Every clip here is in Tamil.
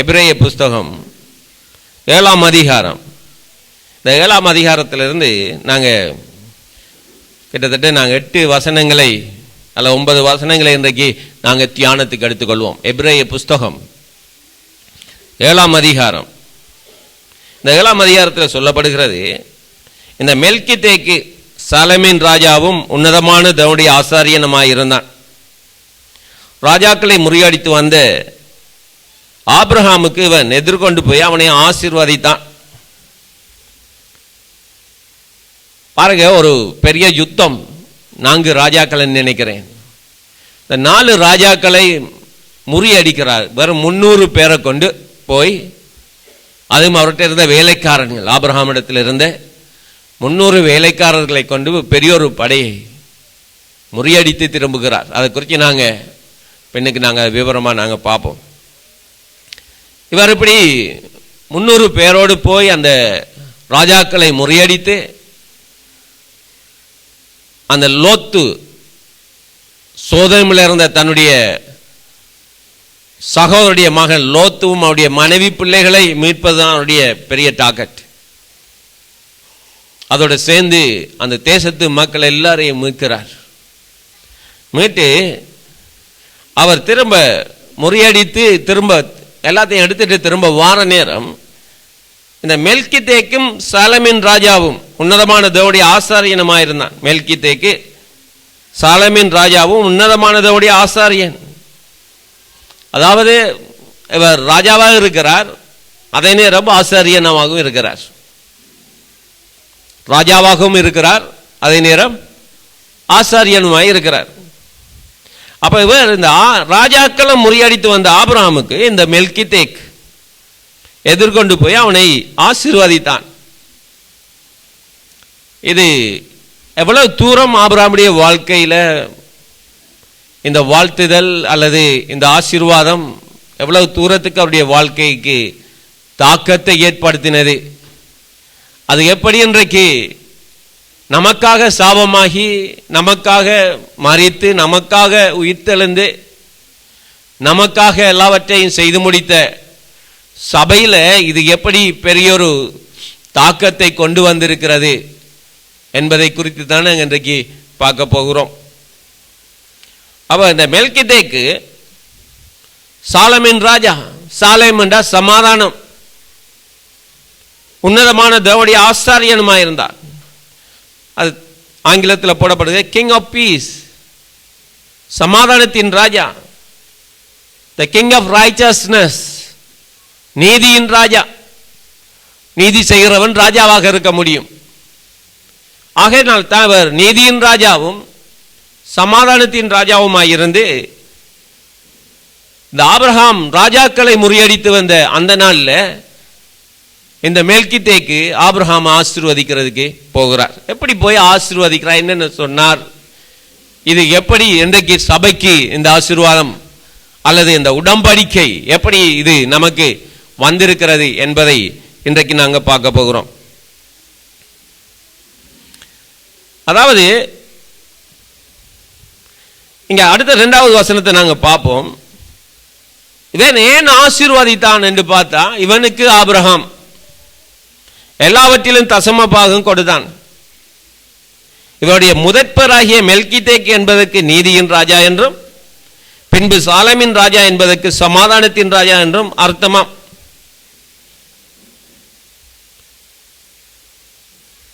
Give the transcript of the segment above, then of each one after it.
எபிரேய புஸ்தகம் 7ஆம் அதிகாரம். இந்த 7ஆம் அதிகாரத்திலிருந்து நாங்கள் கிட்டத்தட்ட 8 வசனங்களை அல்ல 9 வசனங்களை இன்றைக்கு நாங்கள் தியானத்துக்கு எடுத்துக்கொள்வோம். எபிரேய புஸ்தகம் 7ஆம் அதிகாரம். இந்த 7ஆம் அதிகாரத்தில் சொல்லப்படுகிறது, இந்த மெல்கிதேக்கு சாலமீன் ராஜாவும் உன்னதமான தேவனுடைய ஆசாரியனுமாய் இருந்தான். ராஜாக்களை முறியடித்து வந்த ஆபிரகாமுக்கு இவன் எதிர்கொண்டு போய் அவனை ஆசீர்வதித்தான். பாருங்க, ஒரு பெரிய யுத்தம் 4 ராஜாக்கள் நினைக்கிறேன். இந்த 4 ராஜாக்களை முறியடிக்கிறார். வெறும் 300 பேரை கொண்டு போய், அதுவும் அவர்கிட்ட இருந்த வேலைக்காரர்கள், ஆபிரகாமிடத்தில் இருந்த 300 வேலைக்காரர்களை கொண்டு பெரியோரு படையை முறியடித்து திரும்புகிறார். அதை குறித்து நாங்கள் பெண்ணுக்கு நாங்கள் விவரமாக நாங்கள் பார்ப்போம். இவர் இப்படி 300 பேரோடு போய் அந்த ராஜாக்களை முறியடித்து அந்த லோத்து சோதோமில் இருந்த தன்னுடைய சகோதரனுடைய மகன் லோத்துவும் அவருடைய மனைவி பிள்ளைகளை மீட்பதுதான் அவருடைய பெரிய டார்கெட். அதோடு சேர்ந்து அந்த தேசத்து மக்கள் எல்லாரையும் மீட்கிறார். மீட்டு அவர் திரும்ப முறியடித்து திரும்ப எல்லாத்தையும் எடுத்துட்டு திரும்ப வார நேரம் இந்த மெல்கிதேக்கும் சாலமீன் ராஜாவும் உன்னதமான தேவனுடைய ஆசாரியனுமாயிருந்தான். மெல்கிதேக்கு சாலமீன் ராஜாவும் உன்னதமான தேவனுடைய ஆசாரியன். அதாவது இவர் ராஜாவாக இருக்கிறார், அதே நேரம் ஆசாரியனாகவும் இருக்கிறார். ராஜாவாகவும் இருக்கிறார், அதே நேரம் ஆசாரியனுமாய் இருக்கிறார். அப்ப இவர் இந்த ராஜாக்களை முறியடித்து வந்த ஆபிரகாமுக்கு இந்த மெல்கிதேக் எதிர்கொண்டு போய் அவனை ஆசீர்வதித்தான். இது எவ்வளவு தூரம் ஆபிரகாமுடைய வாழ்க்கையில இந்த வாழ்த்துதல் அல்லது இந்த ஆசீர்வாதம் எவ்வளவு தூரத்துக்கு அவருடைய வாழ்க்கைக்கு தாக்கத்தை ஏற்படுத்தினது. அது எப்படி இன்றைக்கு நமக்காக சாபமாகி நமக்காக மரித்து நமக்காக உயிர்த்தெழுந்து நமக்காக எல்லாவற்றையும் செய்து முடித்த சபையில் இது எப்படி பெரியொரு தாக்கத்தை கொண்டு வந்திருக்கிறது என்பதை குறித்து தான் நாங்கள் இன்றைக்கு பார்க்க போகிறோம். அப்போ இந்த மெல்கிதேக்கு சாலமீன் ராஜா, சாலேம் என்றா சமாதானம், உன்னதமான தேவனுடைய ஆசாரியனுமாயிருந்தார். அது ஆங்கிலத்தில் போடப்படுது கிங் ஆஃப் பீஸ், சமாதானத்தின் ராஜா, த கிங் ஆஃப் ரைச்சஸ்னஸ், நீதியின் ராஜா. நீதி செய்கிறவன் ராஜாவாக இருக்க முடியும். ஆகையினால் தான் அவர் நீதியின் ராஜாவும் சமாதானத்தின் ராஜாவுமாயிருந்து இந்த ஆபிரகாம் ராஜாக்களை முறியடித்து வந்த அந்த நாளில் இந்த மெல்கிதேக்கு ஆபிரகாம் ஆசீர்வதிக்கிறதுக்கு போகிறார். எப்படி போய் ஆசீர்வதிக்கிறார், என்னன்னு சொன்னார், இது எப்படி இன்றைக்கு சபைக்கு இந்த ஆசீர்வாதம் அல்லது இந்த உடன்படிக்கை எப்படி இது நமக்கு வந்திருக்கிறது என்பதை இன்றைக்கு நாங்கள் பார்க்க போகிறோம். அதாவது இங்க அடுத்த 2வது வசனத்தை நாங்கள் பார்ப்போம். இவன் ஏன் ஆசீர்வதித்தான் என்று பார்த்தா, இவனுக்கு ஆபிரகாம் எல்லாவற்றிலும் தசம பாகம் கொடுத்தான். இவருடைய முதற்பராகிய மெல்கிதேக் என்பதற்கு நீதியின் ராஜா என்றும், பின்பு சாலமீன் ராஜா என்பதற்கு சமாதானத்தின் ராஜா என்றும் அர்த்தமாம்.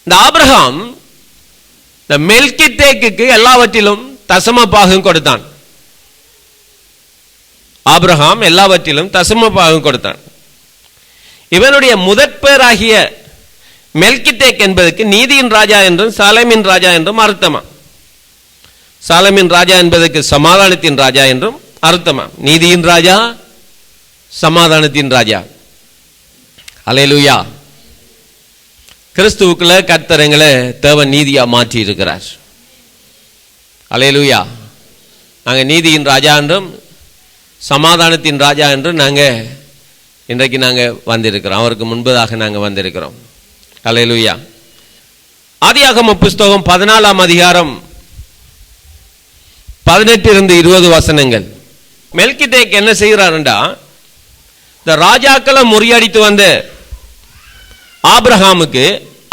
இந்த ஆபிரகாம் இந்த மெல்கிதேக்கு எல்லாவற்றிலும் தசம பாகம் கொடுத்தான். ஆபிரகாம் எல்லாவற்றிலும் தசம பாகம் கொடுத்தான். இவனுடைய முதற்பேராகிய மெல்கிதேக் என்பதற்கு நீதியின் ராஜா என்றும் சாலமீன் ராஜா என்றும் அர்த்தமா. சாலமீன் ராஜா என்பதற்கு சமாதானத்தின் ராஜா என்றும் அர்த்தமா. நீதியின் ராஜா, சமாதானத்தின் ராஜா. அல்லேலூயா. கிறிஸ்துவுக்குள்ள கர்த்தரங்களை தேவன் நீதியா மாற்றி இருக்கிறார். அல்லேலூயா. நாங்கள் நீதியின் ராஜா என்றும் சமாதானத்தின் ராஜா என்றும் நாங்கள் இன்றைக்கு நாங்கள் வந்திருக்கிறோம். அவருக்கு முன்பதாக நாங்கள் வந்திருக்கிறோம். அல்லேலூயா. ஆதியாகம புஸ்தகம் 14ஆம் அதிகாரம் 18 இருந்து 20 வசனங்கள். மெல்கிதேக் என்ன செய்கிறாருண்டா, இந்த ராஜாக்களை முறியடித்து வந்த ஆபிரகாமுக்கு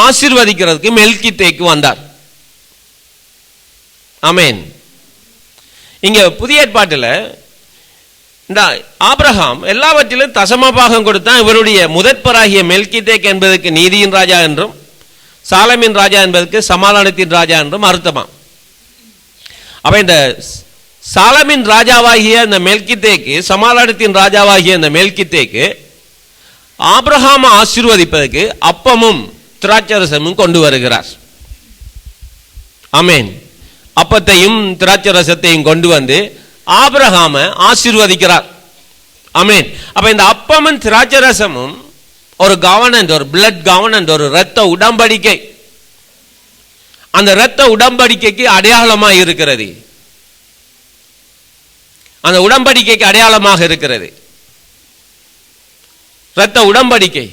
ஆசீர்வதிக்கிறதுக்கு மெல்கித்தேக்கு வந்தார். ஆமென். இங்க புதிய ஏற்பாட்டில் இந்த ஆபிரகாம் எல்லாவற்றிலும் தசமபாகம் கொடுத்தான். இவருடைய முதற்பராகிய மெல்கித்தேக் என்பதற்கு நீதியின் ராஜா என்றும் சாலமின் ராஜா என்பதற்கு சமாதானத்தின் ராஜா என்றும் அர்த்தமாம். அப்ப இந்த சாலமின் ராஜாவாகிய இந்த மெல்கித்தேக்கு, சமாதானத்தின் ராஜாவாகிய இந்த மெல்கித்தேக்கு ஆபிரகாம் ஆசீர்வதிப்பதற்கு அப்பமும் திராட்சரசமும் கொண்டு வருகிறார். ஆமென். அப்பத்தையும் திராட்சரசத்தையும் கொண்டு வந்து ஆபிரகாம ஆசீர்வதிக்கிறார். ஆமென். அப்ப இந்த அப்பமும் திராட்சரசமும் ஒரு கவர்னன்ட், ஒரு பிளட் கவர்னன்ட், ஒரு இரத்த உடன்படிக்கை. அந்த இரத்த உடன்படிக்கைக்கு அடையாளமாக இருக்கிறது. அந்த உடன்படிக்கைக்கு அடையாளமாக இருக்கிறது இரத்த உடன்படிக்கை.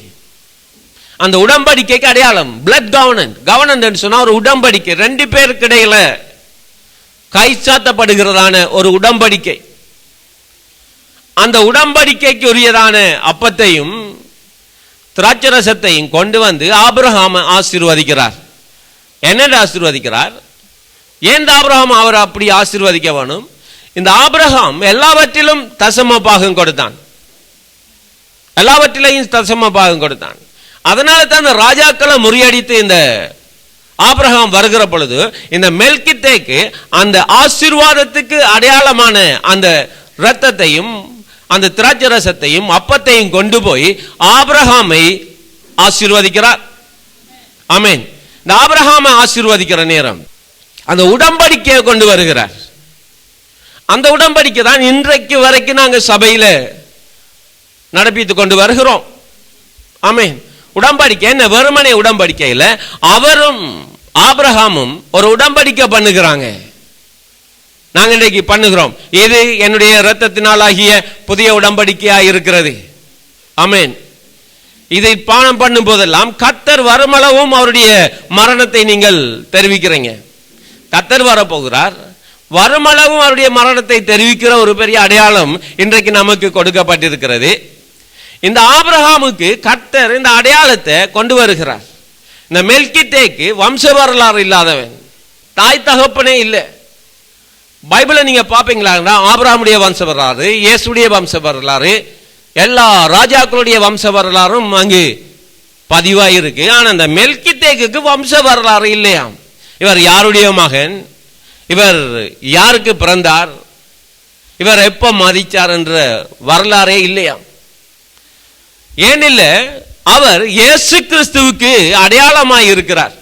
அந்த உடன்படிக்கைக்கு அடையாளம் பிளட் கவர்னன்ட். கவர்னன்ட் சொன்னா ஒரு உடன்படிக்கை, ரெண்டு பேருக்கு இடையில கைச்சாத்தப்படுகிறதான ஒரு உடன்படிக்கை. அந்த உடன்படிக்கைக்கு உரியதான அப்பத்தையும் திராட்சரசத்தையும் கொண்டு வந்து ஆபிரகாம் ஆசீர்வதிக்கிறார். என்னென்று ஆசீர்வதிக்கிறார்? ஏன் ஆபிரகாம் அவர் அப்படி ஆசீர்வதிக்க வேணும்? இந்த ஆபிரகாம் எல்லாவற்றிலும் தசம பாகம் கொடுத்தான். எல்லாவற்றிலையும் தசம பாகம் கொடுத்தான். அதனால தான் இந்த ராஜாக்களை முறியடித்து இந்த ஆபிரகாம் வருகிற பொழுது இந்த மெல்கித்தேக்கு அந்த ஆசீர்வாதத்துக்கு அடையாளமான அந்த இரத்தத்தையும் அந்த திராட்சரசத்தையும் அப்பத்தையும் கொண்டு போய் ஆபிரகாமை ஆசீர்வதிக்கிறார். ஆமென். இந்த ஆபிரகாமை ஆசீர்வதிக்கிற நேரம் அந்த உடன்படிக்கையை கொண்டு வருகிறார். அந்த உடன்படிக்கை தான் இன்றைக்கு வரைக்கும் நாங்கள் சபையில நடப்பித்துக் கொண்டு வருகிறோம். ஆமென். உடன்படிக்கை என்ன? வெறுமனே உடன்படிக்கையில அவரும் ஆபிரகாமும் ஒரு உடன்படிக்கை பண்ணுகிறாங்க. நாங்க இன்றைக்கு பண்ணுகிறோம். இது என்னுடைய இரத்தத்தினாலாகிய புதிய உடன்படிக்கையா இருக்கிறது. ஆமென். இதை பானம் பண்ணும் போதெல்லாம் கர்த்தர் வருமளவும் அவருடைய மரணத்தை நீங்கள் தெரிவிக்கிறீங்க. கர்த்தர் வரப்போகிறார், வருமளவும் அவருடைய மரணத்தை தெரிவிக்கிற ஒரு பெரிய அடையாளம் இன்றைக்கு நமக்கு கொடுக்கப்பட்டிருக்கிறது. இந்த ஆபிரகாமுக்கு கர்த்தர் இந்த அடையாளத்தை கொண்டு வருகிறார். இந்த மெல்கித்தேக்கு வம்ச வரலாறு இல்லாதவன், தாய் தகப்பனே இல்லை. பைபிளை நீங்க பாப்பீங்களா? ஆபிரகாமுடைய வம்ச வரலாறு, இயேசுடைய வம்ச வரலாறு, எல்லா ராஜாக்களுடைய வம்ச வரலாறும் அங்கு பதிவாயிருக்கு. ஆனா இந்த மெல்கித்தேக்கு வம்ச வரலாறு இல்லையாம். இவர் யாருடைய மகன், இவர் யாருக்கு பிறந்தார், இவர் எப்ப மதிச்சார் என்ற வரலாறே இல்லையாம். ஏனில்ல, அவர் இயேசு கிறிஸ்துவுக்கு அடையாளமாய் இருக்கிறார்,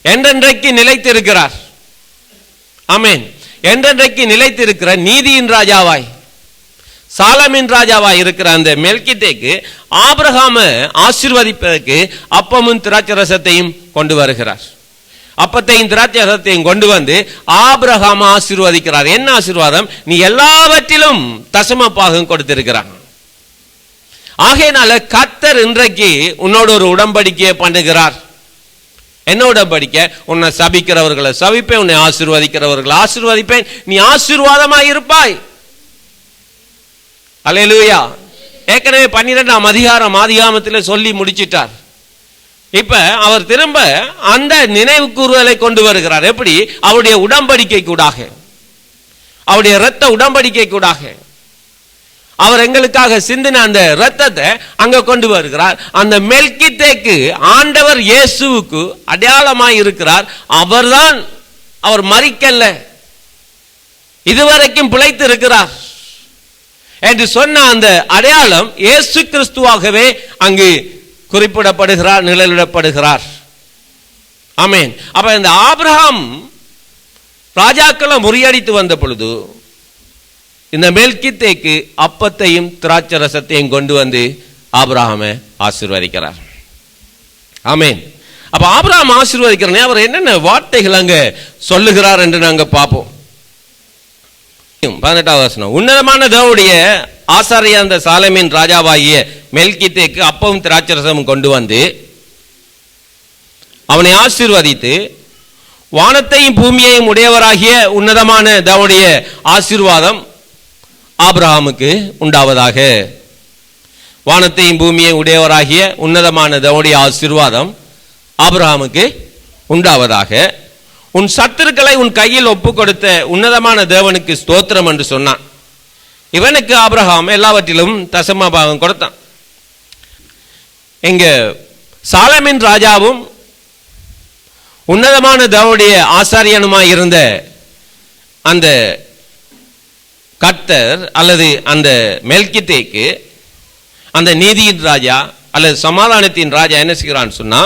என்றென்றைக்கு நிலைத்திருக்கிறார். ஆமென். என்றென்றைக்கு நிலைத்திருக்கிற நீதியின் ராஜாவாய் சாலமின் ராஜாவாய் இருக்கிற அந்த மெல்கித்தேக்கு ஆபிரகாம ஆசீர்வதிப்பதற்கு அப்பமும் திராட்சரசத்தையும் கொண்டு வருகிறார். அப்பத்தையும் திராட்சரசத்தையும் கொண்டு வந்து ஆபிரகாம ஆசீர்வதிக்கிறார். என்ன ஆசீர்வாதம்? நீ எல்லாவற்றிலும் தசம பாகம் கொடுத்திருக்கிறார். ஆகையினால கர்த்தர் இன்றைக்கு உன்னோட ஒரு உடன்படிக்கையை பண்ணுகிறார். என்ன உடன்படிக்கை? உன்னை சபிக்கிறவர்களை சபிப்பேன், உன்னை ஆசீர்வதிக்கிறவர்களை ஆசீர்வதிப்பேன், நீ ஆசீர்வாதமாய் இருப்பாய். அல்லேலூயா. ஏற்கனவே 12ஆம் அதிகாரம் ஆதியாகமத்தில் சொல்லி முடிச்சிட்டார். இப்ப அவர் திரும்ப அந்த நினைவு கூறுதலை கொண்டு வருகிறார். எப்படி? அவருடைய உடன்படிக்கை கூடாக, அவருடைய இரத்த உடன்படிக்கை கூடாக அவர் எங்களுக்காக சிந்தின அந்த இரத்தத்தை அங்க கொண்டு வருகிறார். அந்த மெல்கித்தேக்கு ஆண்டவர் இயேசுவுக்கு அடையாளமாய் இருக்கிறார். அவர்தான், அவர் மரிக்கல்ல, இதுவரைக்கும் பிழைத்து இருக்கிறார் என்று சொன்ன அந்த அடையாளம் இயேசு கிறிஸ்துவாகவே அங்கு குறிப்பிடப்படுகிறார், நிழலிடப்படுகிறார். ஆமென். அப்ப இந்த ஆபிரகாம் ராஜாக்களை முறியடித்து வந்த பொழுது இந்த மெல்கித்தேக்கு அப்பத்தையும் திராட்சரசத்தையும் கொண்டு வந்து ஆபிரகாமை ஆசீர்வதிக்கிறார். ஆமென். அப்ப ஆபிரகாம் ஆசீர்வதிக்கிறனே அவர் என்னென்ன வார்த்தைகள் அங்க சொல்லுகிறார் என்று நாங்க பார்ப்போம். 18வது வசனம். உன்னதமான தேவனுடைய ஆசாரிய அந்த சாலமின் ராஜாவாகிய மெல்கித்தேக்கு அப்பவும் திராட்சரசமும் கொண்டு வந்து அவனை ஆசீர்வதித்து, வானத்தையும் பூமியையும் உடையவராகிய உன்னதமான தேவனுடைய ஆசீர்வாதம் ஆபிரகாமுக்கு உண்டாவதாக வானத்தையும் பூமியை உடையவராகிய உன்னதமான தேவனுடைய ஆசீர்வாதம் ஆபிரகாமுக்கு உண்டாவதாக. உன் சத்துருக்களை உன் கையில் ஒப்பு கொடுத்த உன்னதமான தேவனுக்கு ஸ்தோத்திரம் என்று சொன்னான். இவனுக்கு ஆபிரகாம் எல்லாவற்றிலும் தசம பாகம் கொடுத்தான். இங்க சாலமின் ராஜாவும் உன்னதமான தேவனுடைய ஆசாரியனுமாய் இருந்த அந்த கர்த்தர் அல்லது அந்த மெல்கிதேக்கு, அந்த நீதியின் ராஜா அல்லது சமாதானத்தின் ராஜா என்ன செய்கிறான்னு சொன்னா,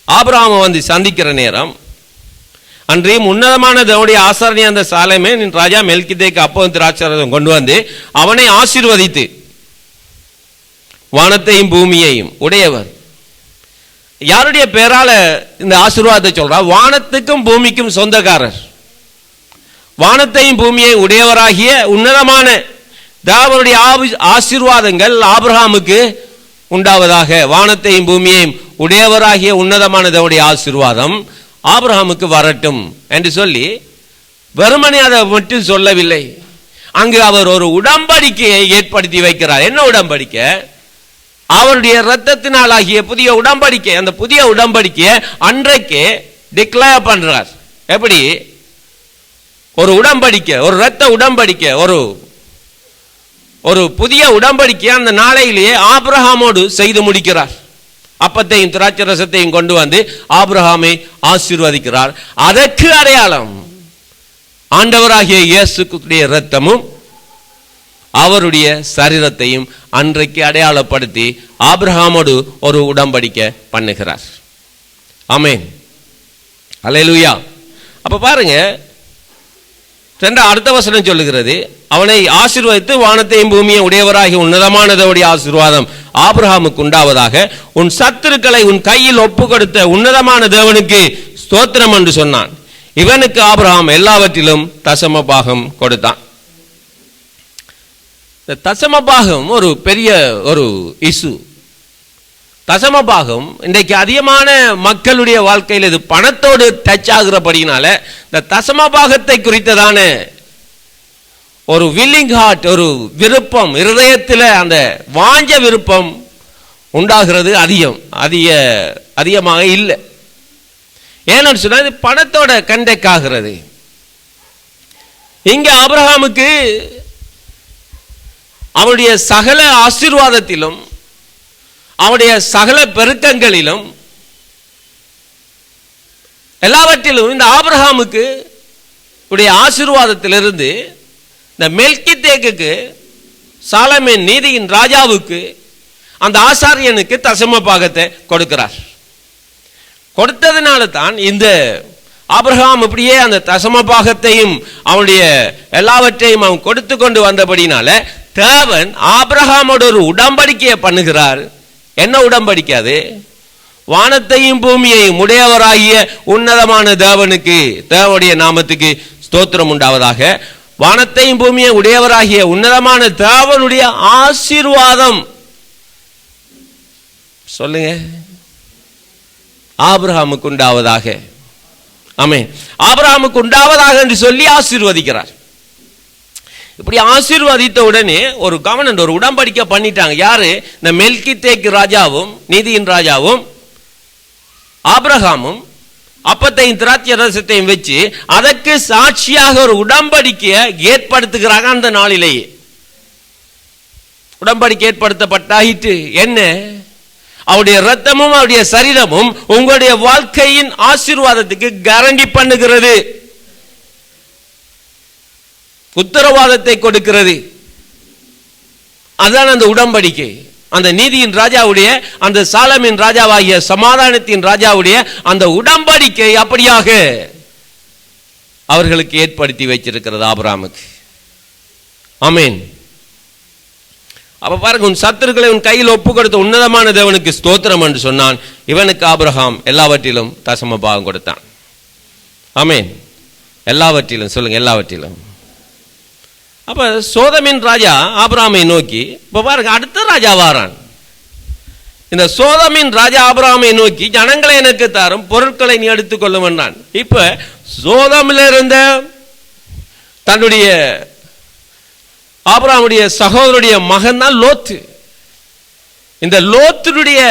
ஆபிரகாமை வந்து சந்திக்கிற நேரம் அன்றையும் உன்னதமான தேவனுடைய ஆசாரியன் அந்த சாலமேன் ராஜா மெல்கிதேக்கு அப்போ திராட்சரசம் கொண்டு வந்து அவனை ஆசீர்வதித்து, வானத்தையும் பூமியையும் உடையவர். யாருடைய பேரால இந்த ஆசீர்வாதத்தை சொல்றா? வானத்துக்கும் பூமிக்கும் சொந்தக்காரர், வானத்தையும் பூமியை உடையவராகிய உன்னதமான தேவனுடைய ஆசீர்வாதங்கள் ஆபிரகாமுக்கு உண்டாவதாக. வானத்தையும் பூமியையும் உடையவராகிய உன்னதமான தேவனுடைய ஆசீர்வாதம் ஆபிரகாமுக்கு வரட்டும் என்று சொல்லி வெறுமனே அதை மட்டும் சொல்லவில்லை. அங்கு அவர் ஒரு உடன்படிக்கையை ஏற்படுத்தி வைக்கிறார். என்ன உடன்படிக்கை? அவருடைய இரத்தத்தினால் ஆகிய புதிய உடன்படிக்கை. அந்த புதிய உடன்படிக்கையை அன்றைக்கே டிக்ளேர் பண்றார். எப்படி? ஒரு உடன்படிக்கை, ஒரு இரத்த உடன்படிக்கை, ஒரு புதிய உடன்படிக்கை அந்த நாளையிலேயே ஆபிரகாமோடு செய்து முடிக்கிறார். அப்பத்தையும் திராட்சரசத்தையும் கொண்டு வந்து ஆபிரகாமை ஆசீர்வதிக்கிறார். அதற்கு அடையாளம் ஆண்டவராகிய இயேசுவுடைய இரத்தமும் அவருடைய சரீரத்தையும் அன்றைக்கு அடையாளப்படுத்தி ஆபிரகாமோடு ஒரு உடன்படிக்கை பண்ணுகிறார். ஆமென், அல்லேலூயா. அப்ப பாருங்க, அடுத்த வசனம் சொல்லுகிறது, அவனை ஆசீர்வதித்து வானத்தையும் பூமியை உடையவராகிய உன்னதமானதோடைய ஆசீர்வாதம் ஆபிரகாமுக்கு உண்டாவதாக. உன் சத்துருக்களை உன் கையில் ஒப்பு கொடுத்த உன்னதமான தேவனுக்கு ஸ்தோத்திரம் என்று சொன்னான். இவனுக்கு ஆபிரகாம் எல்லாவற்றிலும் தசம பாகம் கொடுத்தான். தசம பாகம் ஒரு பெரிய ஒரு இசு. தசம பாகம் இன்றைக்கு அதிகமான மக்களுடைய வாழ்க்கையில் இது பணத்தோடு டச் ஆகிறபடினால இந்த தசம பாகத்தை குறித்ததான ஒரு வில்லிங் ஹார்ட், ஒரு விருப்பம், இருதயத்தில் அந்த வாஞ்ச விருப்பம் உண்டாகிறது அதிகமாக இல்லை. ஏன்னு சொன்னா இது பணத்தோட கண்டெக்ட் ஆகிறது. இங்க ஆபிரகாமுக்கு அவருடைய சகல ஆசீர்வாதத்திலும் அவருடைய சகல பெருக்கங்களிலும் எல்லாவற்றிலும் இந்த ஆபிரகாமுக்கு உடைய ஆசீர்வாதத்திலிருந்து இந்த மெல்கிதேக்குக்கு, சாலமேன் நீதியின் ராஜாவுக்கு, அந்த ஆசாரியனுக்கு தசம பாகத்தை கொடுக்கிறார். கொடுத்ததுனால தான் இந்த ஆபிரகாம் இப்படியே அந்த தசம பாகத்தையும் அவனுடைய எல்லாவற்றையும் அவன் கொடுத்து கொண்டு வந்தபடினால தேவன் ஆபிரகாமோட ஒரு உடன்படிக்கையை பண்ணுகிறார். என்ன உடன்படிக்கை அது? வானத்தையும் பூமியையும் உடையவராகிய உன்னதமான தேவனுக்கு, தேவனுடைய நாமத்துக்கு ஸ்தோத்திரம் உண்டாவதாக. வானத்தையும் பூமியை உடையவராகிய உன்னதமான தேவனுடைய ஆசீர்வாதம் சொல்லுங்க ஆபிரகாமுக்கு உண்டாவதாக. ஆமென். ஆபிரகாமுக்கு உண்டாவதாக என்று சொல்லி ஆசீர்வதிக்கிறார். இப்படி ஆசீர்வதித்த உடனே ஒரு கவர்னன்ட், ஒரு உடன்படிக்கை பண்ணிட்டாங்க. யாரு? இந்த மெல்கிதேக்கு ராஜாவும் நீதியின் ராஜாவும் ஆபிரகாமும் அப்பத்தையும் திராட்சரசத்தையும் வச்சு அதற்கு சாட்சியாக ஒரு உடன்படிக்கையை ஏற்படுத்துகிறாங்க. அந்த நாளிலேயே உடன்படிக்கை ஏற்படுத்தப்பட்டாயிற்று. என்ன? அவருடைய ரத்தமும் அவருடைய சரீரமும் உங்களுடைய வாழ்க்கையின் ஆசீர்வாதத்துக்கு கேரண்டி பண்ணுகிறது, உத்தரவாதத்தை கொடுக்கிறது. அதான் அந்த உடன்படிக்கை. அந்த நீதியின் ராஜாவுடைய, அந்த சாலமின் ராஜாவாகிய சமாதானத்தின் ராஜாவுடைய அந்த உடன்படிக்கை அப்படியாக அவர்களுக்கு ஏற்படுத்தி வைச்சிருக்கிறது ஆபிரகாமுக்கு. ஆமென். அப்ப பாருங்க, உன் சத்துருக்களை உன் கையில் ஒப்பு கொடுத்த உன்னதமான தேவனுக்கு ஸ்தோத்திரம் என்று சொன்னான். இவனுக்கு ஆபிரகாம் எல்லாவற்றிலும் தசம பாகம் கொடுத்தான். ஆமென். எல்லாவற்றிலும் சொல்லுங்க, எல்லாவற்றிலும். அப்ப சோதமின் ராஜா ஆபிரகாமை நோக்கி, இப்ப பாருங்க அடுத்த ராஜா வாரான். இந்த சோதமின் ராஜா ஆபிரகாமை நோக்கி, ஜனங்களை எனக்கு தாரும், பொருட்களை நீ எடுத்துக் கொள்ளும் என்றான். இப்ப சோதமில் இருந்த தன்னுடைய ஆபிரகாமுடைய சகோதரனுடைய மகன் தான் லோத்து. இந்த லோத்துடைய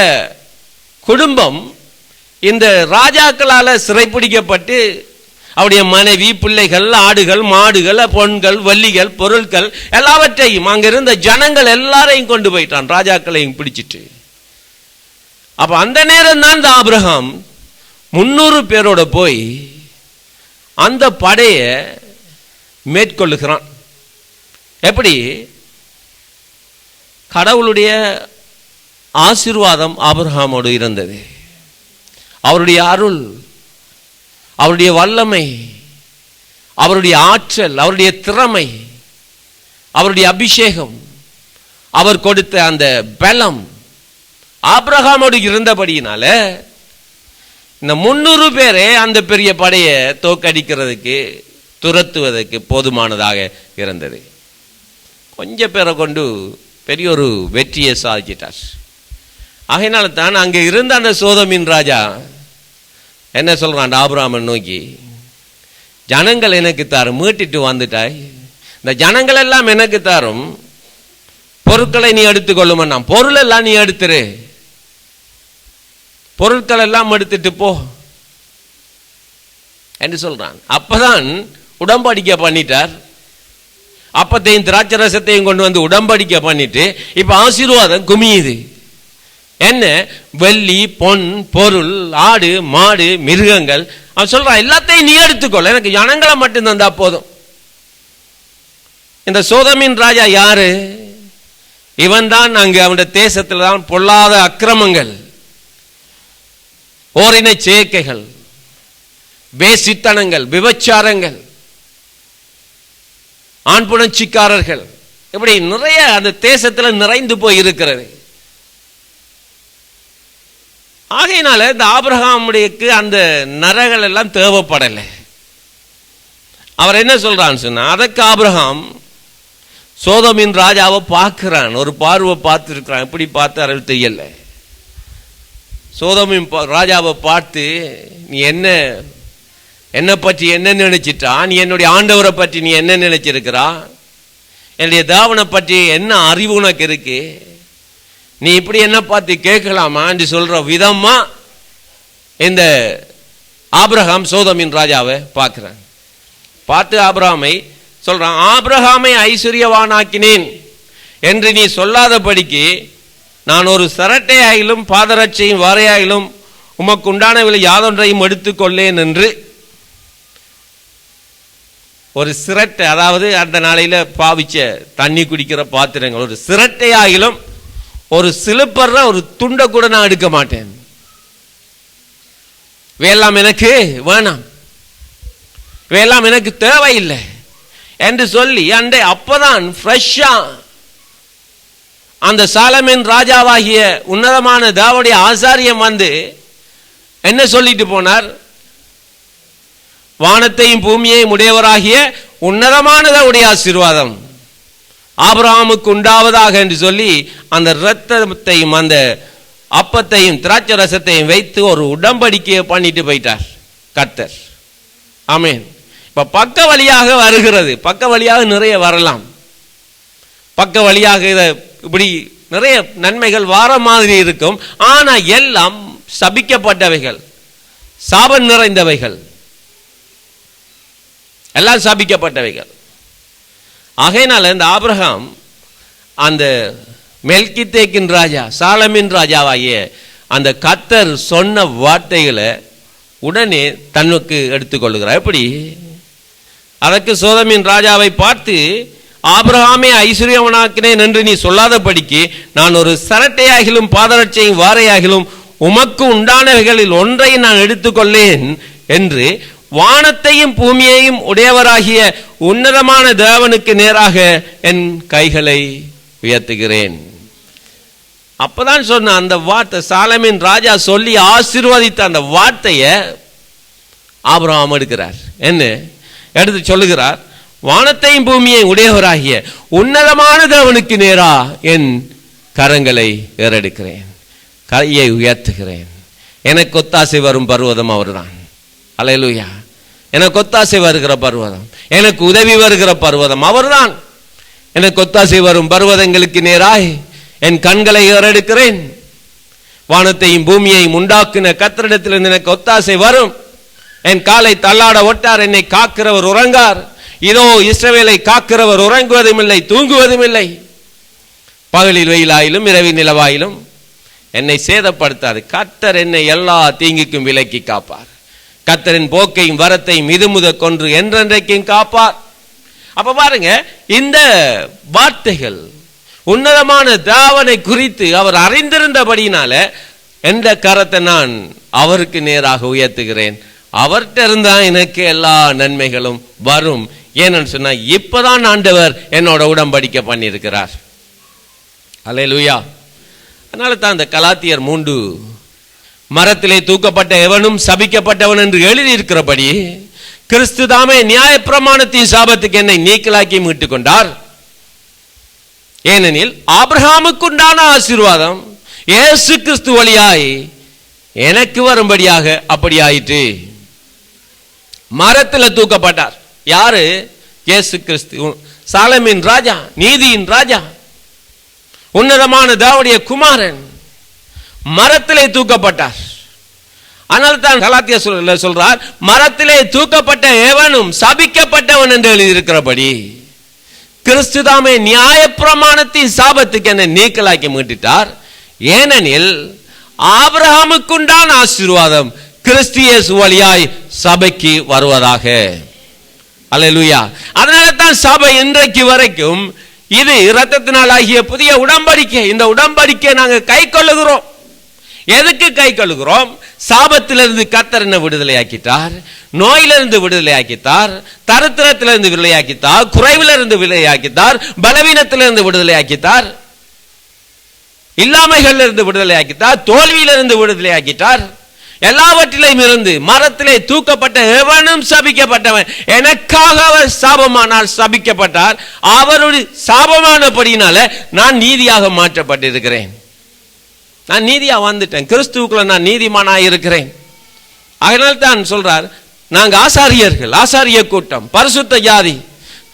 குடும்பம் இந்த ராஜாக்களால் சிறைப்பிடிக்கப்பட்டு அவருடைய மனைவி, பிள்ளைகள், ஆடுகள், மாடுகள், பொன்கள், வள்ளிகள், பொருட்கள் எல்லாவற்றையும் அங்கிருந்த ஜனங்கள் எல்லாரையும் கொண்டு போயிட்டான், ராஜாக்களையும் பிடிச்சிட்டு. அப்ப அந்த நேரம் தான் இந்த ஆபிரகாம் 300 பேரோட போய் அந்த படையை மேற்கொள்ளுகிறான். எப்படி? கடவுளுடைய ஆசீர்வாதம் ஆபிரகாமோடு இருந்தது. அவருடைய அருள், அவருடைய வல்லமை, அவருடைய ஆற்றல், அவருடைய திறமை, அவருடைய அபிஷேகம், அவர் கொடுத்த அந்த பலம் ஆபிரகாமோடு இருந்தபடியினால இந்த 300 பேரே அந்த பெரிய படையை தோக்கடிக்கிறதுக்கு, துரத்துவதற்கு போதுமானதாக இருந்தது. கொஞ்சம் பேரை கொண்டு பெரிய ஒரு வெற்றியை சாதிச்சிட்டார். ஆகையினால தான் அங்கே இருந்த அந்த சோதமின் ராஜா என்ன சொல்றான் ஆபிரகாமை நோக்கி, ஜனங்கள் எனக்கு தாரும், மீட்டிட்டு வந்துட்டாய், இந்த ஜனங்கள் எல்லாம் எனக்கு தாரும், பொருட்களை நீ எடுத்துக்கொள்ளும், பொருள் எல்லாம் நீ எடுத்துரு, பொருட்கள் எல்லாம் எடுத்துட்டு போ என்று சொல்றான். அப்பதான் உடம்படிக்கை பண்ணிட்டார். அப்பத்தையும் திராட்சை ரசத்தையும் கொண்டு வந்து உடம்படிக்கை பண்ணிட்டு இப்ப ஆசீர்வாதம் குமியுது. என்ன? வெள்ளி, பொன், பொருள், ஆடு, மாடு, மிருகங்கள். அவன் சொல்றான், எல்லாத்தையும் நீ எடுத்துக்கொள்ள, எனக்கு ஜனங்களை மட்டும் தந்தா போதும். இந்த சோதமின் ராஜா யாரு? இவன் தான் அங்கு அவனுடைய தேசத்தில் தான் பொல்லாத அக்கிரமங்கள், ஓரின சேர்க்கைகள், வேசித்தனங்கள், விபச்சாரங்கள், ஆண் புணர்ச்சிக்காரர்கள், இப்படி நிறைய அந்த தேசத்தில் நிறைந்து போய் இருக்கிறது. ஆகையினால இந்த ஆபிரகாமுடையக்கு அந்த நரகள் எல்லாம் தேவைப்படலை. அவர் என்ன சொல்றான்னு சொன்னா, அதற்கு ஆபிரகாம் சோதமின் ராஜாவை பார்க்கிறான், ஒரு பார்வை பார்த்துருக்கிறான். எப்படி பார்த்தாரு தெரியல. சோதமின் ராஜாவை பார்த்து, நீ என்னை பற்றி என்ன நினைச்சிட்டா? நீ என்னுடைய ஆண்டவரை பற்றி நீ என்ன நினைச்சிருக்கிறா? என்னுடைய தேவனை பற்றி என்ன அறிவு உனக்கு இருக்கு? நீ இப்படி என்ன பார்த்து கேட்கலாமா என்று சொல்ற விதமா இந்த ஆபிரகாம் சோதமின் ராஜாவை பார்க்கிறான். பார்த்து ஆபிரகாமை சொல்றான், ஆபிரகாமை ஐஸ்வர்யவானாக்கினேன் என்று நீ சொல்லாதபடிக்கு நான் ஒரு சரட்டையாயிலும் பாதரட்சையும் வாரையாயிலும் உமக்கு உண்டானவில்லை யாதொன்றையும் எடுத்துக்கொள்ளேன் என்று. ஒரு சிரட்டை, அதாவது அந்த நாளையில பாவிச்ச தண்ணி குடிக்கிற பாத்திரங்கள், ஒரு சிரட்டையாயிலும் ஒரு சிலுப்பற ஒரு துண்டை கூட நான் எடுக்க மாட்டேன், வேளாம் எனக்கு வேணாம், வேளாம் எனக்கு தேவையில்லை என்று சொல்லி அண்டை அப்பதான் ஃப்ரெஷ்ஷா அந்த சாலமேன் ராஜாவாகிய உன்னதமான தாவீதுடைய ஆசாரியம் வந்து என்ன சொல்லிட்டு போனார்? வானத்தையும் பூமியையும் உடையவராகிய உன்னதமான தாவீதுடைய ஆசீர்வாதம் ஆபிரகாமுக்கு உண்டாவதாக என்று சொல்லி அந்த இரத்தத்தையும் அந்த அப்பத்தையும் திராட்சை ரசத்தையும் வைத்து ஒரு உடன்படிக்கையை பண்ணிட்டு போயிட்டார் கர்த்தர். ஆமென். இப்ப பக்க வழியாக வருகிறது, பக்க வழியாக நிறைய வரலாம், பக்க வழியாக இதை இப்படி நிறைய நன்மைகள் வார மாதிரி இருக்கும். ஆனா எல்லாம் சபிக்கப்பட்டவைகள், சாபம் நிறைந்தவைகள், எல்லாம் சபிக்கப்பட்டவைகள். ஆகையினால இந்த ஆபிரகாம் அந்த மெல்கித்தேக்கின் ராஜா சாலமின் ராஜாவாகிய அந்த கர்த்தர் சொன்ன வார்த்தைகளை உடனே தன்னுக்கு எடுத்துக்கொள்கிறார். எப்படி? அதற்கு சோதமின் ராஜாவை பார்த்து, ஆபிரகாமே ஐஸ்வர்யவனாக்கினேன் என்று நீ சொல்லாதபடிக்கு நான் ஒரு சரட்டையாகிலும் பாதரட்சையும் வாரையாகிலும் உமக்கு உண்டானவைகளில் ஒன்றை நான் எடுத்துக்கொள்ளேன் என்று வானத்தையும் பூமியையும் உடையவராகிய உன்னதமான தேவனுக்கு நேராக என் கைகளை உயர்த்துகிறேன். அப்பதான் சொன்ன அந்த வார்த்தை, சாலமின் ராஜா சொல்லி ஆசீர்வதித்த அந்த வார்த்தையை ஆபிரகாம் எடுக்கிறார். என்ன எடுத்து சொல்லுகிறார்? வானத்தையும் பூமியை உடையவராகிய உன்னதமான தேவனுக்கு நேரா என் கரங்களை ஏறெடுக்கிறேன், கையை உயர்த்துகிறேன். எனக்கு ஒத்தாசை வரும் பர்வதம் அவர்தான். அல்லேலூயா. எனக்கு ஒத்தாசை வருகிற பர்வதம், எனக்கு உதவி வருகிற பர்வதம் அவர்தான். எனக்கு ஒத்தாசை வரும் பர்வதங்களுக்கு நேராய் என் கண்களை ஏறெடுக்கிறேன், வானத்தையும் பூமியையும் உண்டாக்கின கர்த்தரிடத்திலிருந்து எனக்கு ஒத்தாசை வரும். என் காலை தள்ளாட ஒட்டார், என்னை காக்கிறவர் உறங்கார். இதோ இஸ்ரவேலை காக்கிறவர் உறங்குவதும் இல்லை, தூங்குவதும் இல்லை. பகலில் வெயிலாயிலும் இரவில் நிலவாயிலும் என்னை சேதப்படுத்தாது. கர்த்தர் என்னை எல்லா தீங்குக்கும் விலக்கி காப்பார். கர்த்தரின் போக்கையும் வரத்தையும் இதுமுத கொன்று என்றென்றைக்கும் காப்பார். அப்ப பாருங்க, இந்த வார்த்தைகள் உன்னதமான தேவனை குறித்து அவர் அறிந்திருந்தபடினால என்ற கரத்தை நான் அவருக்கு நேராக உயர்த்துகிறேன். அவர்கிட்ட இருந்தா எனக்கு எல்லா நன்மைகளும் வரும். ஏன்னு சொன்னா இப்பதான் ஆண்டவர் என்னோட உடன்படிக்கை பண்ணியிருக்கிறார். அல்லேலூயா. அதனால தான் இந்த கலாத்தியர் 3 மரத்திலே தூக்கப்பட்ட எவனும் சபிக்கப்பட்டவன் என்று எழுதியிருக்கிறபடி கிறிஸ்து தாமே நியாயப்பிரமாணத்தின் சாபத்துக்கு என்னை நீக்கலாக்கி மீட்டுக் கொண்டார். ஏனெனில் ஆபிரகாமுக்குண்டான ஆசீர்வாதம் இயேசு கிறிஸ்து வழியாய் எனக்கு வரும்படியாக அப்படி ஆயிற்று. மரத்தில் தூக்கப்பட்டார். யாரு? இயேசு கிறிஸ்து, சாலமின் ராஜா, நீதியின் ராஜா, உன்னதமான தேவனுடைய குமாரன் மரத்திலே தூக்கப்பட்டார். ஆனால் தான் கலாத்தியர் சொல்றார், மரத்திலே தூக்கப்பட்ட எவனும் சபிக்கப்பட்டவன் என்று எழுதியிருக்கிறபடி கிறிஸ்து தாமே நியாயப்பிரமாணத்தின் சாபத்துக்கு என்னை நீக்கலாக்கி மீட்டுட்டார். ஏனெனில் ஆபிரகாமுக்குண்டான ஆசீர்வாதம் கிறிஸ்து இயேசு வழியாய் சபைக்கு வருவதாக. அல்லேலூயா. அதனால தான் சபை இன்றைக்கு வரைக்கும் இது இரத்தத்தினால் ஆகிய புதிய உடன்படிக்கை. இந்த உடன்படிக்கை நாங்கள் கை கொள்ளுகிறோம். எதுக்கு கை கொள்ளுகிறோம்? சாபத்திலிருந்து கர்த்தர் என்ன விடுதலையாக்கிட்டார், நோயிலிருந்து விடுதலையாக்கிட்டார், தரித்திரத்திலிருந்து விடுதலையாக்கிட்டார், குறைவிலிருந்து விடுதலையாக்கிட்டார், பலவீனத்திலிருந்து விடுதலையாக்கிட்டார், இல்லாமைகளிலிருந்து விடுதலையாக்கிட்டார், தோல்வியிலிருந்து விடுதலையாக்கிட்டார். எல்லாவற்றிலையும் இருந்து மரத்திலே தூக்கப்பட்ட எவனும் சபிக்கப்பட்டவன். எனக்காக அவர் சாபமானால் சபிக்கப்பட்டார். அவருடைய சாபமானபடினால நான் நீதியாக மாற்றப்பட்டிருக்கிறேன். நான் நீதியா வந்துட்டேன். கிறிஸ்துவுக்குள்ள நான் நீதிமானாக இருக்கிறேன். அதனால் தான் சொல்றார், நாங்கள் ஆசாரியர்கள், ஆசாரிய கூட்டம், பரிசுத்த ஜாதி,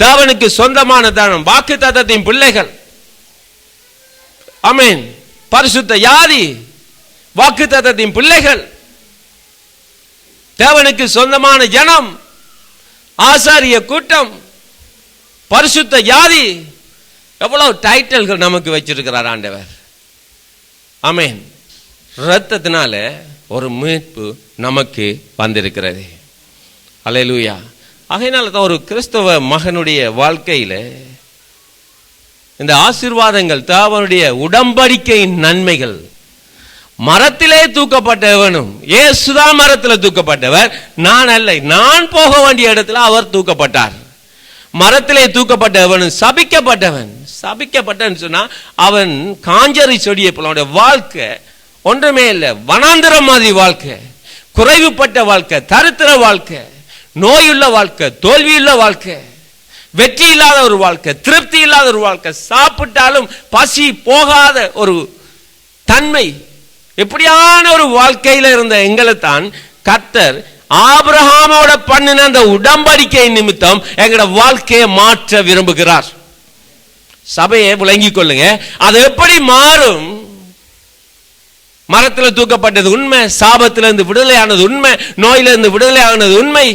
தேவனுக்கு சொந்தமான தானம், வாக்கு தத்தத்தின் பிள்ளைகள். ஆமென். பரிசுத்த ஜாதி, வாக்கு தத்தத்தின் பிள்ளைகள், தேவனுக்கு சொந்தமான ஜனம், ஆசாரிய கூட்டம், பரிசுத்த ஜாதி. எவ்வளவு டைட்டில்கள் நமக்கு வச்சிருக்கிறார் ஆண்டவர். ஆமென். இரத்தத்தினால ஒரு மீட்பு நமக்கு வந்திருக்கிறது. அல்லேலூயா. ஆகையினால தான் ஒரு கிறிஸ்தவ மகனுடைய வாழ்க்கையில இந்த ஆசீர்வாதங்கள், தேவனுடைய உடன்படிக்கையின் நன்மைகள், மரத்திலே தூக்கப்பட்டவனும், இயேசுதான் மரத்தில் தூக்கப்பட்டவர், நான் அல்ல. நான் போக வேண்டிய இடத்துல அவர் தூக்கப்பட்டார். மரத்திலே தூக்கப்பட்டவனும் சபிக்கப்பட்டவன். சபிக்கப்பட்டன்னு சொன்னா அவன் காஞ்சரி செடியை போல அவனுடைய வாழ்க்கை ஒன்றுமே இல்லை. வனாந்திரம் மாதிரி வாழ்க்கை, குறைவுபட்ட வாழ்க்கை, தரித்திர வாழ்க்கை, நோயுள்ள வாழ்க்கை, தோல்வியுள்ள வாழ்க்கை, வெற்றி இல்லாத ஒரு வாழ்க்கை, திருப்தி இல்லாத ஒரு வாழ்க்கை, சாப்பிட்டாலும் பசி போகாத ஒரு தன்மை, எப்படியான ஒரு வாழ்க்கையில இருந்த எங்களை தான் கர்த்தர் ஆபிரகாமோட பண்ணின அந்த உடன்படிக்கை நிமித்தம் எங்களோட வாழ்க்கையை மாற்ற விரும்புகிறார். சபையை விளங்கிக் கொள்ளுங்க. அது எப்படி மாறும்? மரத்தில் தூக்கப்பட்டது உண்மை, சாபத்திலிருந்து விடுதலையானது உண்மை, நோயிலிருந்து விடுதலையானது உண்மை,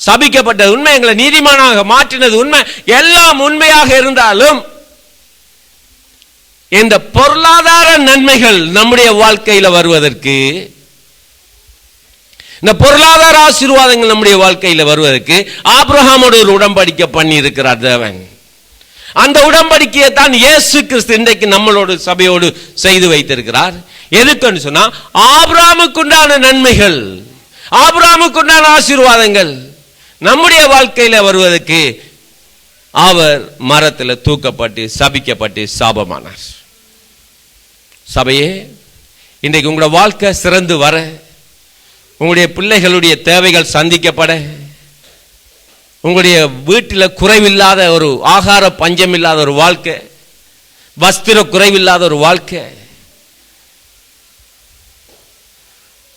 சபிக்கப்பட்டது உண்மை, எங்களை நீதிமானாக மாற்றினது உண்மை. எல்லாம் உண்மையாக இருந்தாலும் இந்த பொருளாதார நன்மைகள் நம்முடைய வாழ்க்கையில வருவதற்கு, இந்த பொருளாதார ஆசீர்வாதங்கள் நம்முடைய வாழ்க்கையில வருவதற்கு ஆபிரகாமோடு ஒரு உடன்படிக்கை பண்ணி இருக்கிறார் தேவன். அந்த உடன்படிக்கையை தான் இயேசு கிறிஸ்து இன்றைக்கு நம்மளோடு சபையோடு செய்து வைத்திருக்கிறார். எதுக்குன்னு சொன்னா ஆபிரகாமுக்குண்டான நன்மைகள், ஆபிரகாமுக்குண்டான ஆசீர்வாதங்கள் நம்முடைய வாழ்க்கையில வருவதற்கு அவர் மரத்தில் தூக்கப்பட்டு சபிக்கப்பட்டு சாபமானார். சபையே, இன்றைக்கு உங்களோட வாழ்க்கை சிறந்து வர, உங்களுடைய பிள்ளைகளுடைய தேவைகள் சந்திக்கப்பட, உங்களுடைய வீட்டில் குறைவில்லாத ஒரு ஆகார பஞ்சம் இல்லாத ஒரு வாழ்க்கை, வஸ்திர குறைவில்லாத ஒரு வாழ்க்கை,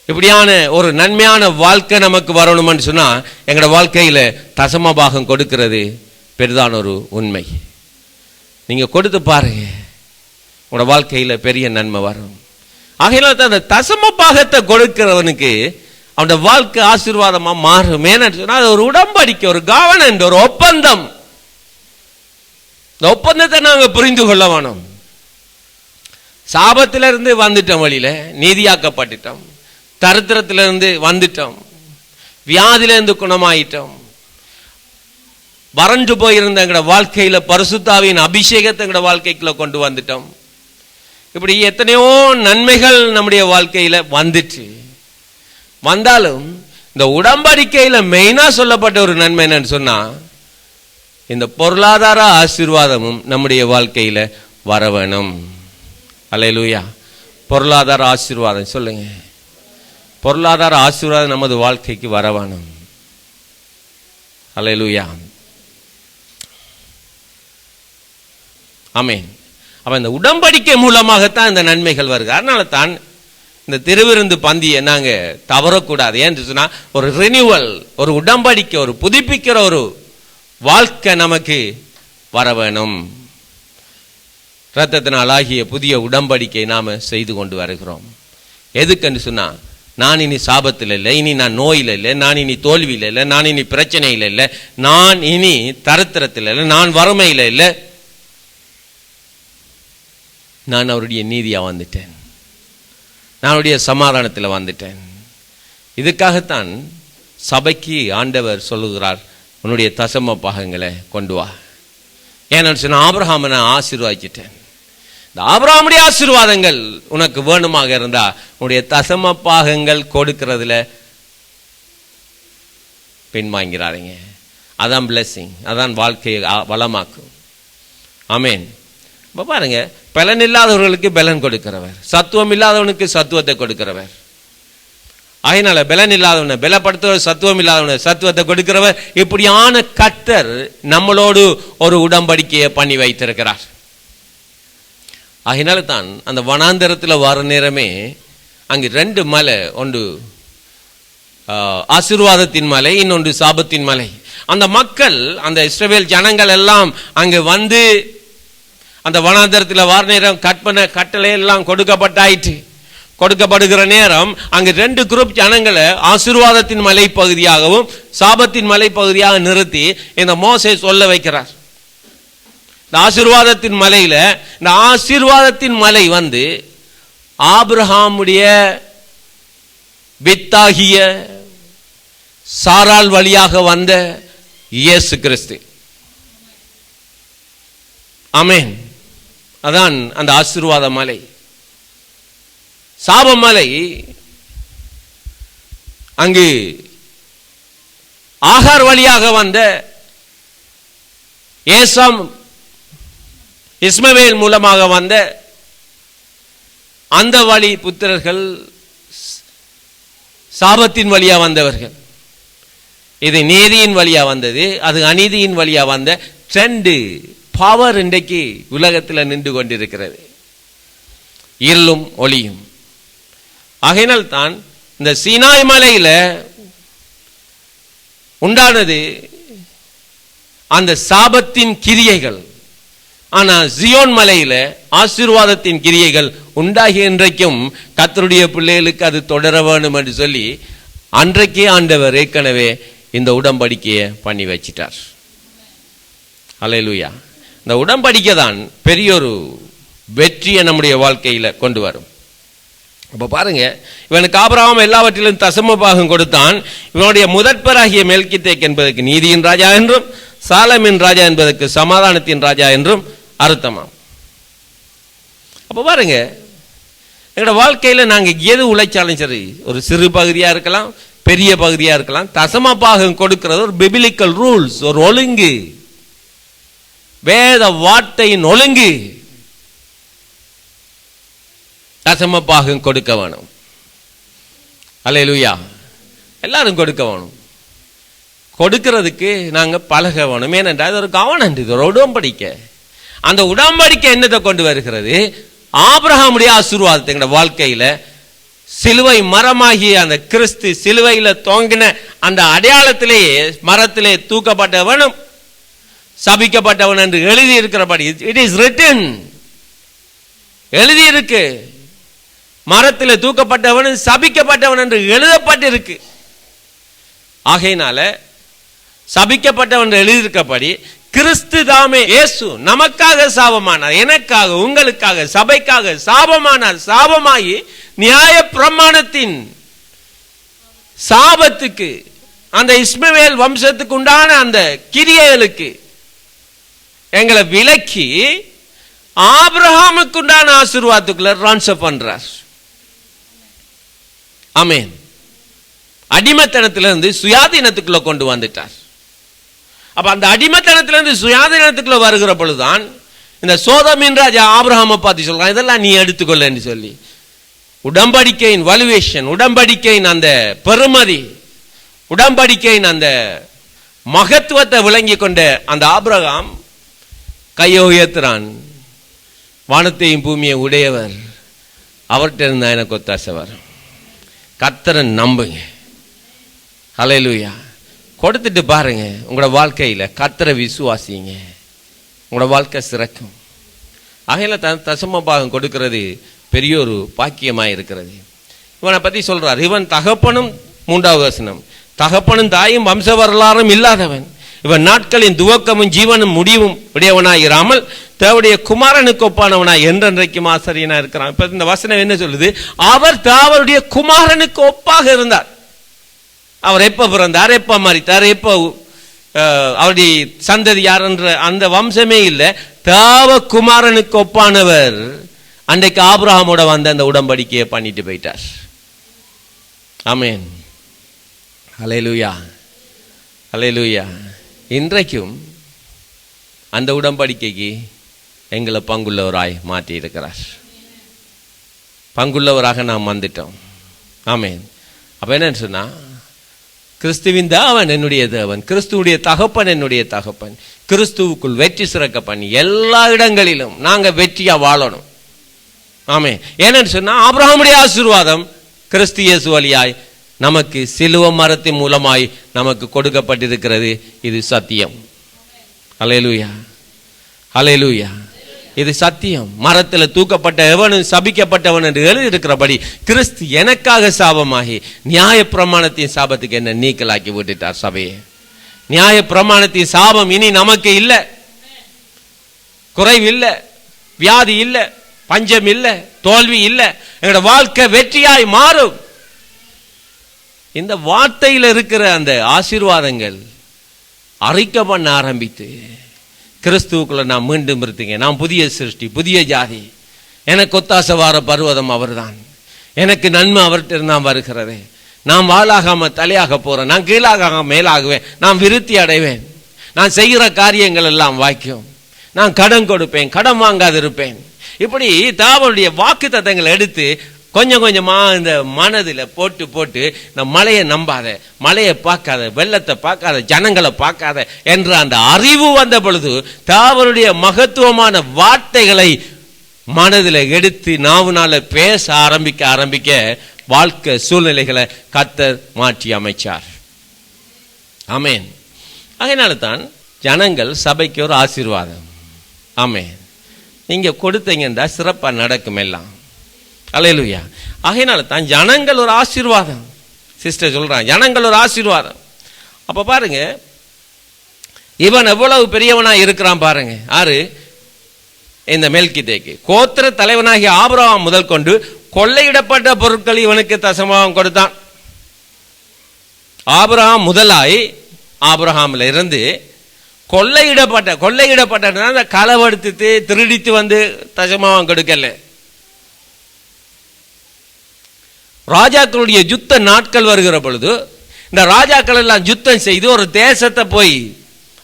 இப்படியான ஒரு நன்மையான வாழ்க்கை நமக்கு வரணும்னு சொன்னா எங்களோட வாழ்க்கையில தசமபாகம் கொடுக்கிறது பெரிதான ஒரு உண்மை. நீங்க கொடுத்து பாருங்க. உங்களோட வாழ்க்கையில பெரிய நன்மை வரும். ஆகையினால தான் அந்த தசம பாகத்தை கொடுக்கிறவனுக்கு அவனோட வாழ்க்கை ஆசீர்வாதமா மாறும். ஏன்னு சொன்னா அது ஒரு உடன்படிக்கை, ஒரு கவர்னன்ட், ஒரு ஒப்பந்தம். இந்த ஒப்பந்தத்தை நாங்க புரிந்து கொள்ள வேணும். சாபத்திலிருந்து வந்துட்டோம், வழியில நீதியாக்கப்பட்டுட்டோம், தரித்திரத்திலிருந்து வந்துட்டோம், வியாதியிலிருந்து குணமாயிட்டோம், வறண்டு போயிருந்த எங்கட வாழ்க்கையில பரிசுத்தாவின் அபிஷேகத்தை எங்கட வாழ்க்கைக்குள்ள கொண்டு வந்துட்டோம். இப்படி எத்தனையோ நன்மைகள் நம்முடைய வாழ்க்கையில வந்துச்சு. வந்தாலும் இந்த உடன்படிக்கையில மெயினா சொல்லப்பட்ட ஒரு நன்மை என்னன்னு சொன்னா, இந்த பொருளாதார ஆசீர்வாதமும் நம்முடைய வாழ்க்கையில வர வேணும். அல்லேலூயா. பொருளாதார ஆசீர்வாதம் சொல்லுங்க. பொருளாதார ஆசீர்வாதம் நமது வாழ்க்கைக்கு வர வேணும். அல்லேலூயா. ஆமென். அப்ப இந்த உடன்படிக்கை மூலமாகத்தான் இந்த நன்மைகள் வருது. அதனால தான் இந்த திருவிருந்து பந்தியை நாங்க தவறக்கூடாது. ஏன்னு சொன்னா ஒரு ரினியூவல், ஒரு உடன்படிக்கை, ஒரு புதுப்பிக்கிற ஒரு வாழ்க்கை நமக்கு வர வேணும். இரத்தத்தினால் ஆகிய புதிய உடன்படிக்கை நாம செய்து கொண்டு வருகிறோம். எதுக்குன்னு சொன்னா, நான் இனி சாபத்தில் இல்லை, இனி நான் நோயில் இல்லை, நான் இனி தோல்வியில் இல்லை, நான் இனி பிரச்சனையில் இல்லை, நான் இனி தரித்திரத்தில் இல்லை, நான் வறுமையில் இல்லை, நான் அவருடைய நீதியா வந்துட்டேன், நான் அவருடைய சமாதானத்தில் வந்துட்டேன். இதுக்காகத்தான் சபைக்கு ஆண்டவர் சொல்லுகிறார், உன்னுடைய தசம பாகங்களை கொண்டு வா. ஏன்னு சொன்னா ஆபிரகாமை நான் ஆசீர்வதிச்சிட்டேன். இந்த ஆபிரகாமுடைய ஆசீர்வாதங்கள் உனக்கு வேணுமாக இருந்தா உன்னுடைய தசம பாகங்கள் கொடுக்கிறதுல பின்வாங்கிறாருங்க. அதான் பிளெஸிங், அதான் வாழ்க்கையை வளமாக்கும். ஆமேன். இப்போ பாருங்க, பலன் இல்லாதவர்களுக்கு பலன் கொடுக்கிறவர், சத்துவம் இல்லாதவனுக்கு சத்துவத்தை கொடுக்கிறவர். அதனால பலன் இல்லாதவனை பலப்படுத்துவர், சத்துவம் இல்லாதவனை சத்துவத்தை கொடுக்கிறவர். இப்படியான கர்த்தர் நம்மளோடு ஒரு உடன்படிக்கையை பண்ணி வைத்திருக்கிறார். அதனால தான் அந்த வனாந்தரத்தில் வர நேரமே அங்கு ரெண்டு மலை, ஒன்று ஆசீர்வாதத்தின் மலை, இன்னொன்று சாபத்தின் மலை. அந்த மக்கள், அந்த இஸ்ரவேல் ஜனங்கள் எல்லாம் அங்கு வந்து அந்த வனாந்தரத்தில் வர நேரம் கட்டளை எல்லாம் கொடுக்கப்பட்டாயிற்று. கொடுக்கப்படுகிற நேரம் அங்கு ரெண்டு குரூப் ஜனங்களை ஆசீர்வாதத்தின் மலை பகுதியாகவும் சாபத்தின் மலை பகுதியாக நிறுத்தி இந்த மோசே சொல்ல வைக்கிறார். இந்த ஆசீர்வாதத்தின் மலையில, இந்த ஆசீர்வாதத்தின் மலை வந்து ஆபிரகாமுடைய வித்தாகிய சாராள் வழியாக வந்த இயேசு கிறிஸ்து. ஆமென். அதான் அந்த ஆசீர்வாத மலை. சாபமலை அங்கு ஆகார் வழியாக வந்த ஏசாம் இஸ்மவேல் மூலமாக வந்த அந்த வழி புத்திரர்கள் சாபத்தின் வழியா வந்தவர்கள். இது நீதியின் வழியா வந்தது, அது அநீதியின் வழியா வந்த ரெண்டு பவர் இன்றைக்கு உலகத்தில் நின்று கொண்டிருக்கிறது, இருளும் ஒளியும். ஆகையினால் தான் இந்த சீனாய் மலையில உண்டானது அந்த சாபத்தின் கிரியைகள். ஆனா சியோன் மலையில ஆசீர்வாதத்தின் கிரியைகள் உண்டாகி இன்றைக்கும் கர்த்தருடைய பிள்ளைகளுக்கு அது தொடர வேணும் என்று சொல்லி அன்றைக்கே ஆண்டவர் ஏற்கனவே இந்த உடன்படிக்கையை பண்ணி வச்சிட்டார். அல்லேலூயா. இந்த உடன்படிக்கை தான் பெரிய ஒரு வெற்றியை நம்முடைய வாழ்க்கையில கொண்டு வரும். அப்ப பாருங்க, இவனுக்கு ஆபிரகாம் எல்லாவற்றிலும் தசம பாகம் கொடுத்தான். இவனுடைய முதற்பராகிய மெல்கிதேக் என்பதற்கு நீதியின் ராஜா என்றும் சாலமின் ராஜா என்பதற்கு சமாதானத்தின் ராஜா என்றும் அர்த்தமாம். அப்ப பாருங்க, எங்களோட வாழ்க்கையில நாங்க எது உழைச்சாலும் சரி, ஒரு சிறு பகுதியா இருக்கலாம், பெரிய பகுதியா இருக்கலாம், தசம பாகம் கொடுக்கிறது ஒரு பிபிலிக்கல் ரூல்ஸ், ஒரு ஒழுங்கு, வேத வார்த்தையின் ஒழுங்கு. தசம பாகம் கொடுக்க வேணும். அல்லேலூயா. எல்லாரும் கொடுக்க வேணும். கொடுக்கிறதுக்கு நாங்க பழக வேணும். ஏனென்றால் அது ஒரு கவனம், இது ஒரு உடன்படிக்கை. அந்த உடன்படிக்கை என்னத்தை கொண்டு வருகிறது? ஆபிரகாமுடைய ஆசீர்வாதத்தை எங்க வாழ்க்கையில சிலுவை மரமாகிய அந்த கிறிஸ்து சிலுவையில தொங்கின அந்த அடையாளத்திலேயே மரத்திலே தூக்கப்பட்டவனும் சபிக்கப்பட்டவன் என்று எழுதி இருக்கிறபடி இட் இஸ் ரிட்டன், எழுதியிருக்கு. மரத்தில் தூக்கப்பட்டவன் சபிக்கப்பட்டவன் என்று எழுதப்பட்டிருக்கு. ஆகையினால சபிக்கப்பட்டவன் என்று எழுதியிருக்கப்படி கிறிஸ்து தாமே இயேசு நமக்காக சாபமானார், எனக்காக, உங்களுக்காக, சபைக்காக சாபமானார். சாபமாகி நியாய பிரமாணத்தின் சாபத்துக்கு, அந்த இஸ்மவேல் வம்சத்துக்கு உண்டான அந்த கிரியைகளுக்கு எங்களை விலக்கி ஆபிரகாமுக்கு உண்டான ஆசீர்வாதத்துக்குள்ள ட்ரான்ஸ்ஃபர் பண்றார். ஆமென். அடிமைத்தனத்திலிருந்து சுயாதீனத்துக்குள்ள கொண்டு வந்துட்டார். அப்ப அந்த அடிமைத்தனத்திலிருந்து சுயாதீனத்துக்குள்ள வருகிற பொழுதுதான் இந்த சோதோமின் ராஜா ஆபிரகாமை பார்த்து சொல்றான், இதெல்லாம் நீ எடுத்துக்கொள்ளன்னு சொல்லி. உடன்படிக்கையின் வலுவேஷன், உடன்படிக்கையின் அந்த பெருமதி, உடன்படிக்கையின் அந்த மகத்துவத்தை விளங்கி கொண்ட அந்த ஆபிரகாம் கையை உயர்த்துறான். வானத்தையும் பூமியை உடையவர், அவர்கிட்ட இருந்தா எனக்கு ஒத்தாசை வரும். கர்த்தரை நம்புங்க. ஹல்லேலூயா. கொடுத்துட்டு பாருங்க, உங்களோட வாழ்க்கையில கர்த்தரை விசுவாசிங்க, உங்களோட வாழ்க்கை சிறக்கும். ஆகையில தசம பாகம் கொடுக்கிறது பெரிய ஒரு பாக்கியமாக இருக்கிறது. இவனை பத்தி சொல்றார், இவன் தகப்பனும், 3வது வசனம், தகப்பனும் தாயும் வம்ச வரலாறும் இல்லாதவன், இவன் நாட்களின் துவக்கமும் ஜீவனும் முடிவும் உடையவனாய் இராமல் தேவனுடைய குமாரனுக்கு ஒப்பானவனாய் என்றென்றைக்கும் ஆசிரியனா இருக்கிறான். இப்ப இந்த வசனம் என்ன சொல்லுது? அவர் தேவனுடைய குமாரனுக்கு ஒப்பாக இருந்தார். அவர் எப்ப பிறந்தார், எப்ப மரித்தார், எப்ப அவருடைய சந்ததி யார் என்ற அந்த வம்சமே இல்லை. தேவ குமாரனுக்கு ஒப்பானவர் அன்றைக்கு ஆபிரகாமோட வந்த அந்த உடன்படிக்கையை பண்ணிட்டு போயிட்டார். ஆமென். ஹல்லேலூயா, ஹல்லேலூயா. இன்றைக்கும் அந்த உடன்படிக்கைக்கு எங்களை பங்குள்ளவராய் மாற்றி இருக்கிறார். பங்குள்ளவராக நாம் வந்துட்டோம். ஆமென். அப்ப என்னன்னு சொன்னா, கிறிஸ்துவின் தேவன் என்னுடைய தேவன், கிறிஸ்துவுடைய தகப்பன் என்னுடைய தகப்பன், கிறிஸ்துவுக்குள் வெற்றி சிறக்க பண்ணி எல்லா இடங்களிலும் நாங்க வெற்றியா வாழணும். ஆமென். ஏன்னு சொன்னா ஆபிரகாமுடைய ஆசீர்வாதம் கிறிஸ்து இயேசு வழியாய் நமக்கு சிலுவை மரத்தின் மூலமாய் நமக்கு கொடுக்கப்பட்டிருக்கிறது. இது சத்தியம். ஹல்லேலூயா, ஹல்லேலூயா. இது சத்தியம். மரத்தில் தூக்கப்பட்ட எவனும் சபிக்கப்பட்டவன் என்று எழுதியிருக்கிறபடி கிறிஸ்து எனக்காக சாபமாகி நியாய பிரமாணத்தின் சாபத்துக்கு என்ன நீக்கலாக்கி விட்டுட்டார் சபையை. நியாய பிரமாணத்தின் சாபம் இனி நமக்கு இல்லை. குறைவு இல்லை, வியாதி இல்லை, பஞ்சம் இல்லை, தோல்வி இல்லை. எங்களோட வாழ்க்கை வெற்றியாய் மாறும். இந்த வார்த்தையில் இருக்கிற அந்த ஆசீர்வாதங்கள் அறிக்கை பண்ண ஆரம்பித்து கிறிஸ்துவுக்குள்ள நான் மீண்டும் இருந்தீங்க, நான் புதிய சிருஷ்டி, புதிய ஜாதி, எனக்கு ஒத்தாசை வார பர்வதம் அவர்தான், எனக்கு நன்மை அவர்கிட்ட நான் வருகிறது, நான் வாளாகாம தலையாக போறேன், நான் கீழாக மேலாகுவேன், நான் விருத்தி அடைவேன், நான் செய்கிற காரியங்கள் எல்லாம் வாய்க்கும், நான் கடன் கொடுப்பேன், கடன் வாங்காது இருப்பேன். இப்படி தாவனுடைய வாக்கு தத்தங்களை எடுத்து கொஞ்சம் கொஞ்சமா இந்த மனதில் போட்டு போட்டு இந்த மழையை நம்பாத, மழையை பார்க்காத, வெள்ளத்தை பார்க்காத, ஜனங்களை பார்க்காத என்ற அந்த அறிவு வந்த பொழுது தாவனுடைய மகத்துவமான வார்த்தைகளை மனதில் எடுத்து நாவுனால பேச ஆரம்பிக்க வாழ்க்கை சூழ்நிலைகளை கர்த்தர் மாற்றி அமைச்சார். ஆமென். அதனால தான் ஜனங்கள் சபைக்கு ஒரு ஆசீர்வாதம். ஆமென். நீங்க கொடுத்தீங்கன்னா சிறப்பா நடக்கும் எல்லாம். அல்லேலூயா. ஆகையினால தான் ஜனங்கள் ஒரு ஆசீர்வாதம். சிஸ்டர் சொல்றான், ஜனங்கள் ஒரு ஆசீர்வாதம். அப்ப பாருங்க, இவன் எவ்வளவு பெரியவனா இருக்கிறான் பாருங்க. ஆறு, இந்த மெல்கிதேக்கு கோத்திர தலைவனாகிய ஆபிரகாம் முதல் கொண்டு கொள்ளையிடப்பட்ட பொருட்கள் இவனுக்கு தசமாகம் கொடுத்தான். ஆபிரகாம் முதலாய் ஆபிரகாம்ல இருந்து கொள்ளையிடப்பட்ட களவெடுத்து திருடித்து வந்து தசமாகம் கொடுக்கல. ராஜாக்களுடைய யுத்த நாட்கள் வருகிற பொழுது இந்த ராஜாக்கள் எல்லாம் யுத்தம் செய்து ஒரு தேசத்தை போய்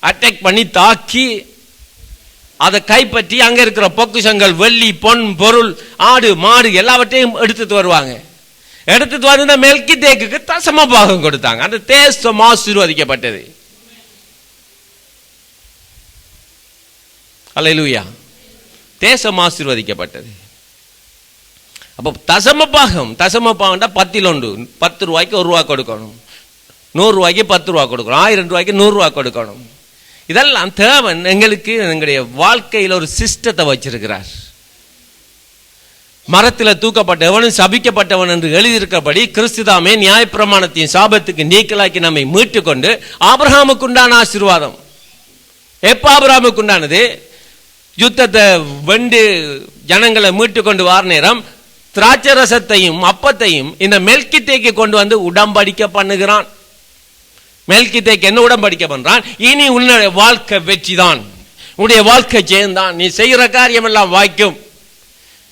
அட்டாக் பண்ணி தாக்கி அதை கைப்பற்றி அங்க இருக்கிற பொக்குஷங்கள், வெள்ளி, பொன், பொருள், ஆடு, மாடு எல்லாவற்றையும் எடுத்துட்டு வருவாங்க. எடுத்துட்டு வந்து மெல்கிதேக்குக்கு தசம பாகம் கொடுத்தாங்க. அந்த தேசம் ஆசீர்வதிக்கப்பட்டது. அல்லேலூயா. தேசம் ஆசீர்வதிக்கப்பட்டது. அப்போ தசம பாகம் 10 ஒன்று, 10 ரூபாய்க்கு 1 ரூபா கொடுக்கணும், 100 ரூபாய்க்கு 10 ரூபா கொடுக்கணும், 1000 ரூபாய்க்கு 100 ரூபா கொடுக்கணும். இதெல்லாம் தேவன் எங்களுக்கு எங்களுடைய வாழ்க்கையில் ஒரு சிஸ்டத்தை வச்சிருக்கிறார். மரத்தில் தூக்கப்பட்டவனும் சபிக்கப்பட்டவன் என்று எழுதியிருக்கிறபடி கிறிஸ்து தாமே நியாயப்பிரமாணத்தின் சாபத்துக்கு நீக்கலாக்கி நம்மை மீட்டு கொண்டு ஆபிரகாமுக்கு உண்டான ஆசீர்வாதம். எப்ப ஆபிரகாமுக்கு உண்டானது? யுத்தத்தை வெண்டு ஜனங்களை மீட்டு கொண்டு வார நேரம் திராட்சை ரசத்தையும் அப்பத்தையும் இந்த மெல்கித்தேக்கு கொண்டு வந்து உடம்படிக்க பண்ணுகிறான். மெல்கித்தேக்கு என்ன உடம்படிக்க பண்றான்? இனி உன்னுடைய வாழ்க்கை வெற்றி தான், உன்னுடைய வாழ்க்கை ஜெயம்தான், நீ செய்கிற காரியம் எல்லாம் வாய்க்கும்,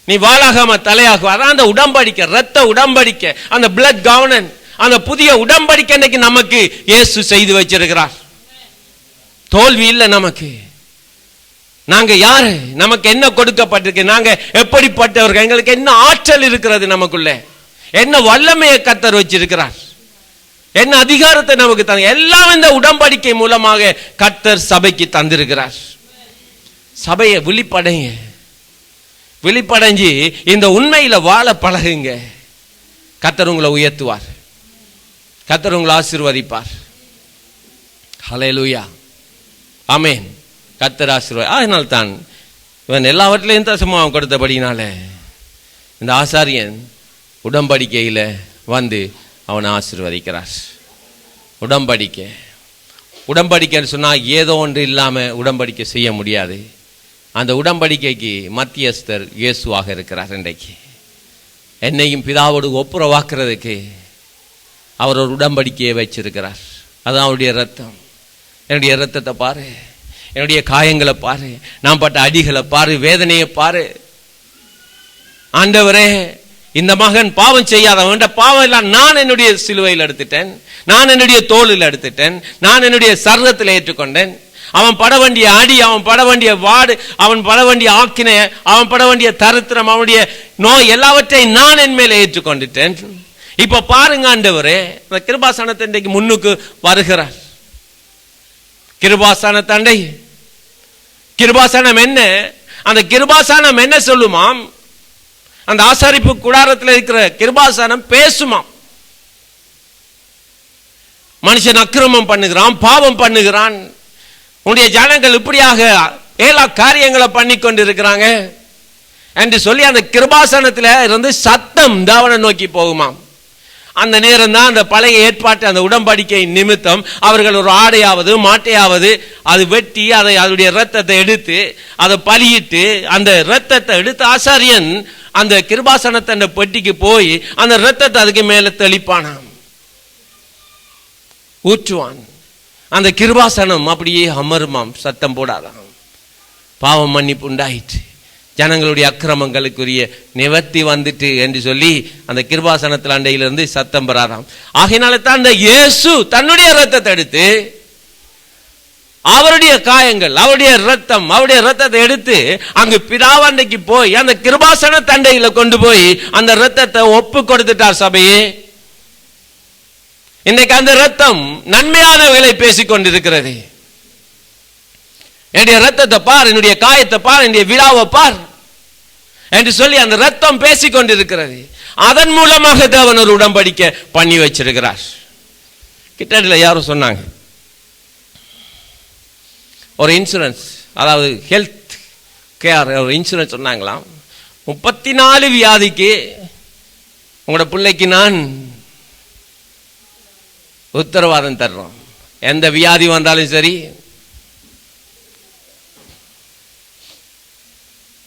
நீ வாழாகாம தலையாகும். அதான் அந்த உடம்படிக்க, ரத்த உடம்படிக்க, அந்த பிளட் கவர்னன்ஸ், அந்த புதிய உடம்படிக்க இன்னைக்கு நமக்கு இயேசு செய்து வச்சிருக்கிறார். தோல்வி இல்லை நமக்கு. நாங்க யாரு? நமக்கு என்ன கொடுக்கப்பட்டிருக்கு? நாங்க எப்படிப்பட்டவர்கள்? எங்களுக்கு என்ன ஆற்றல் இருக்கிறது? நமக்குள்ள என்ன வல்லமையை கர்த்தர் வச்சிருக்கிறார்? என்ன அதிகாரத்தை நமக்கு தந்த? எல்லாம் இந்த உடம்படிக்கை மூலமாக கர்த்தர் சபைக்கு தந்திருக்கிறார். சபையை விழிப்படைஞ்சு இந்த உண்மையில வாழ பழகுங்க. கர்த்தர் உங்களை உயர்த்துவார், கர்த்தர் உங்களை ஆசீர்வதிப்பார். ஹல்லேலூயா, ஆமென். கர்த்தர் ஆசீர்வாதம். அதனால் தான் இவன் எல்லாவற்றிலையும் தசமம் கொடுத்தபடினால இந்த ஆசாரியன் உடம்படிக்கையில் வந்து அவனை ஆசீர்வதிக்கிறார். உடம்படிக்கைன்னு சொன்னால் ஏதோ ஒன்று இல்லாமல் உடம்படிக்கை செய்ய முடியாது. அந்த உடம்படிக்கைக்கு மத்தியஸ்தர் இயேசுவாக இருக்கிறார். இன்றைக்கு என்னையும் பிதாவோடு ஒப்புரவாக்குறதுக்கு அவர் ஒரு உடம்படிக்கையை வச்சிருக்கிறார். அதுதான் அவருடைய ரத்தம். என்னுடைய ரத்தத்தை பாரு, என்னுடைய காயங்களை பாரு, நான் பட்ட அடிகளை பாரு, வேதனையை பாரு. ஆண்டவரே, இந்த மகன் பாவம் செய்யாதவன், பாவம் எல்லாம் நான் என்னுடைய சிலுவையில் எடுத்துட்டேன், நான் என்னுடைய தோளில் எடுத்துட்டேன், நான் என்னுடைய சர்வத்தில் ஏற்றுக்கொண்டேன். அவன் பட வேண்டிய அடி, அவன் பட வேண்டிய வாடு, அவன் பட வேண்டிய ஆக்கினை, அவன் பட வேண்டிய தரித்திரம், அவனுடைய நோய் எல்லாவற்றையும் நான் என் மேலே ஏற்றுக்கொண்டுட்டேன். இப்ப பாருங்க ஆண்டவரே, இந்த கிருபாசனத்தை இன்றைக்கு முன்னுக்கு வருகிறார். கிருபாசனத்தண்டை, கிருபாசனம் என்ன? அந்த கிருபாசனம் என்ன சொல்லுமாம்? அந்த ஆசாரிப்பு கூடாரத்தில் இருக்கிற கிருபாசனம் பேசுமாம். மனுஷன் அக்கிரமம் பண்ணுகிறான், பாவம் பண்ணுகிறான், உன்னுடைய ஜனங்கள் இப்படியாக ஏழா காரியங்களை பண்ணி கொண்டு இருக்கிறாங்க என்று சொல்லி அந்த கிருபாசனத்தில் இருந்து சத்தம் அவனை நோக்கி போகுமாம். அந்த நேரம் தான் அந்த பழைய ஏற்பாட்டு அந்த உடம்படிக்கை நிமித்தம் அவர்கள் ஒரு ஆடையாவது மாட்டையாவது அது வெட்டி அதை அதனுடைய இரத்தத்தை எடுத்து அதை பலியிட்டு அந்த இரத்தத்தை எடுத்து ஆசாரியன் அந்த கிருபாசனத்தை அந்த பெட்டிக்கு போய் அந்த இரத்தத்தை அதுக்கு மேல தெளிப்பானாம், ஊற்றுவான். அந்த கிருபாசனம் அப்படியே அமருமாம், சத்தம் போடாதாம். பாவம் மன்னிப்பு உண்டாயிற்று, ஜனங்களுடைய அக்கிரமங்களுக்குரிய நிவர்த்தி வந்துட்டு என்று சொல்லி அந்த கிருபாசனத்தில் அண்டையிலிருந்து சத்தம் பெறாராம். ஆகையினால தான் அந்த இயேசு தன்னுடைய இரத்தத்தை எடுத்து அவருடைய காயங்கள், அவருடைய ரத்தம், அவருடைய ரத்தத்தை எடுத்து அங்கு பிதாவண்டைக்கு போய் அந்த கிருபாசன தண்டையில கொண்டு போய் அந்த ரத்தத்தை ஒப்பு கொடுத்துட்டார் சபையே. இன்னைக்கு அந்த ரத்தம் நன்மையானவைகளை பேசிக் கொண்டிருக்கிறது. என்னுடைய ரத்தத்தை பார், என்னுடைய காயத்தை பார், என்னுடைய விழாவை பார் என்று சொல்லி அந்த ரத்தம் பேசிக் கொண்டிருக்கிறது. அதன் மூலமாக தேவன் ஒரு உடன்படிக்கை பண்ணி வச்சிருக்கிறார். கிட்டத்தட்ட யாரும் சொன்னாங்க, ஒரு இன்சூரன்ஸ், அதாவது ஹெல்த் கேர் ஒரு இன்சூரன்ஸ் சொன்னாங்களாம், 34 வியாதிக்கு உங்களோட பிள்ளைக்கு நான் உத்தரவாதம் தர்றோம். எந்த வியாதி வந்தாலும் சரி.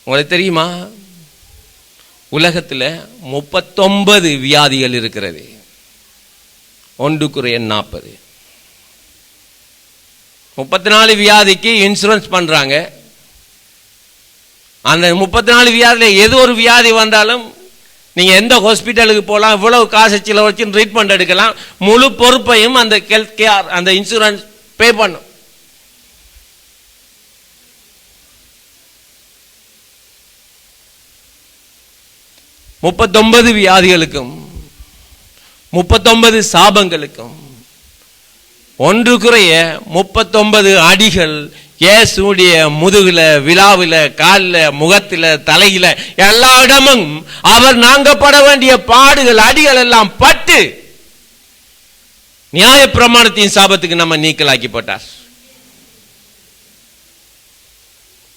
உங்களுக்கு தெரியுமா, உலகத்தில் 39 வியாதிகள் இருக்கிறது, 1-40. 34 வியாதிக்கு இன்சூரன்ஸ் பண்றாங்க. அந்த 34 வியாதியில் ஏதோ ஒரு வியாதி வந்தாலும் நீங்க எந்த ஹாஸ்பிட்டலுக்கு போகலாம், இவ்வளவு காசு செலவழிச்சு ட்ரீட்மெண்ட் எடுக்கலாம், முழு பொறுப்பையும் அந்த ஹெல்த் கேர் அந்த இன்சூரன்ஸ் பே பண்ணும். முப்பத்தொன்பது வியாதிகளுக்கும் 39 சாபங்களுக்கும் 1-39 அடிகள் இயேசுடைய முதுகுல, விழாவில, காலில், முகத்தில, தலையில, எல்லா இடமும் அவர் நாங்கப்பட வேண்டிய பாடுகள், அடிகள் எல்லாம் பட்டு நியாய பிரமாணத்தின் சாபத்துக்கு நம்ம நீக்கலாக்கி போட்டார்.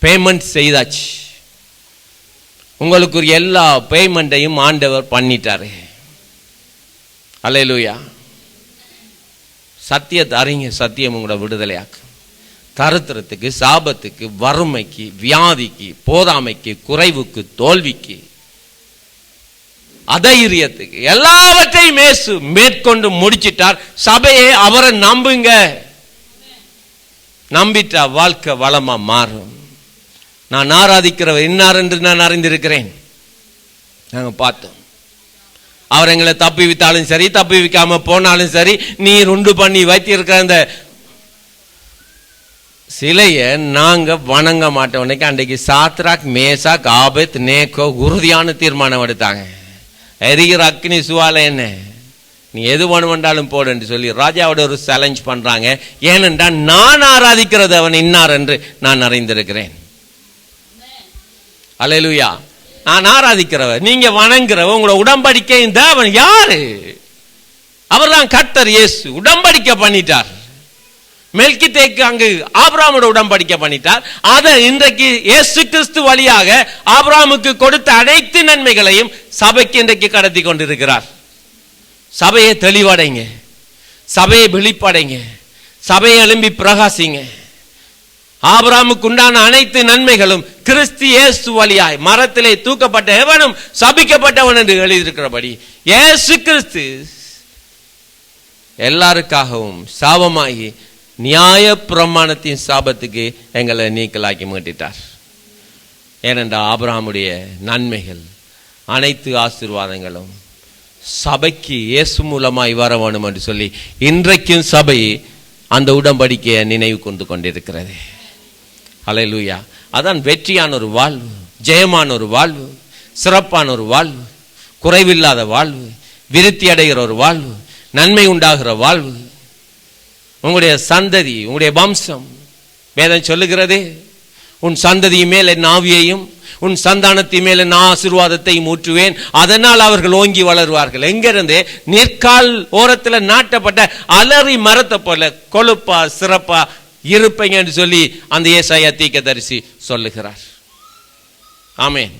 பேமெண்ட் செய்தாச்சு. உங்களுக்குரிய எல்லா பேமெண்ட்டையும் ஆண்டவர் பண்ணிட்டாரு. அல்லேலூயா. சத்தியத்தை அறிங்க, சத்தியம் உங்களோட விடுதலையாக்கு. தரித்திரத்துக்கு, சாபத்துக்கு, வறுமைக்கு, வியாதிக்கு, போதாமைக்கு, குறைவுக்கு, தோல்விக்கு, அதைரியத்துக்கு எல்லாவற்றையும் இயேசு மேற்கொண்டு முடிச்சிட்டார். சபையை அவரை நம்புங்க. நம்பிட்டா வாழ்க்கை வளமா மாறும். நான் ஆராதிக்கிறவர் இன்னார் என்று நான் அறிந்திருக்கிறேன். நாங்க பார்த்தோம். அவர் எங்களை தப்பி வித்தாலும் சரி, தப்பி வைக்காம போனாலும் சரி, நீர் உண்டு பண்ணி வைத்திருக்கிற அந்த சிலைய நாங்க வணங்க மாட்டோம். அன்றைக்கு சாத்ராக், மேசாக், ஆபேத் நேகோ உறுதியான தீர்மானம் எடுத்தாங்க. எரிகிற அக்னி சுவால என்ன, நீ எது வேணுமென்றாலும் போடு என்று சொல்லி ராஜாவோட ஒரு சேலஞ்ச் பண்றாங்க. ஏனென்றால் நான் ஆராதிக்கிறது அவன் இன்னார் என்று நான் அறிந்திருக்கிறேன். அல்லேலூயா. நான் ஆராதிக்கிறவர், நீங்க வணங்குறவர், உங்களோட உடன்படிக்கை தேவன் யாரு? அவர் தான் கர்த்தர் இயேசு. உடன்படிக்கை பண்ணிட்டார். மெல்கிதேக்கு அங்கு ஆபிரகாமோட உடன்படிக்கை பண்ணிட்டார். அதை இன்றைக்கு இயேசு கிறிஸ்து வழியாக ஆபிரகாமுக்கு கொடுத்த அனைத்து நன்மைகளையும் சபைக்கு இன்றைக்கு கடத்தி கொண்டிருக்கிறார். சபையை தெளிவடைங்க, சபையை விழிப்படைங்க, சபையை எழும்பி பிரகாசிங்க. ஆபிரகாமுக்கு உண்டான அனைத்து நன்மைகளும் கிறிஸ்து இயேசு வழியாய் மரத்திலே தூக்கப்பட்ட எவனும் சபிக்கப்பட்டவன் என்று எழுதியிருக்கிறபடி இயேசு கிறிஸ்து எல்லாருக்காகவும் சாபமாகி நியாய பிரமாணத்தின் சாபத்துக்கு எங்களை நீக்கலாக்கி மீட்டிட்டார். ஏனென்றால் ஆபிரகாமுடைய நன்மைகள் அனைத்து ஆசீர்வாதங்களும் சபைக்கு இயேசு மூலமாய் வர வேணும் என்று சொல்லி இன்றைக்கும் சபை அந்த உடன்படிக்கையை நினைவு கொண்டு கொண்டிருக்கிறது. அல்லேலூயா. அதான் வெற்றியான ஒரு வாழ்வு, ஜெயமான ஒரு வாழ்வு, சிறப்பான ஒரு வாழ்வு, குறைவில்லாத வாழ்வு, விருத்தி அடைகிற ஒரு வாழ்வு, நன்மை உண்டாகிற வாழ்வு. உங்களுடைய சந்ததி, உங்களுடைய வம்சம், வேதம் சொல்லுகிறது, உன் சந்ததி மேல் என் ஆவியையும் உன் சந்தானத்தின் மேல் என் ஆசீர்வாதத்தையும் ஊற்றுவேன், அதனால் அவர்கள் ஓங்கி வளருவார்கள். எங்கிருந்து? நெற்கால் ஓரத்தில் நாட்டப்பட்ட அலறி மரத்தை போல கொழுப்பா சிறப்பா இருப்பீங்க என்று சொல்லி அந்த ஏசாயா தீர்க்கதரிசி சொல்லுகிறார். ஆமென்.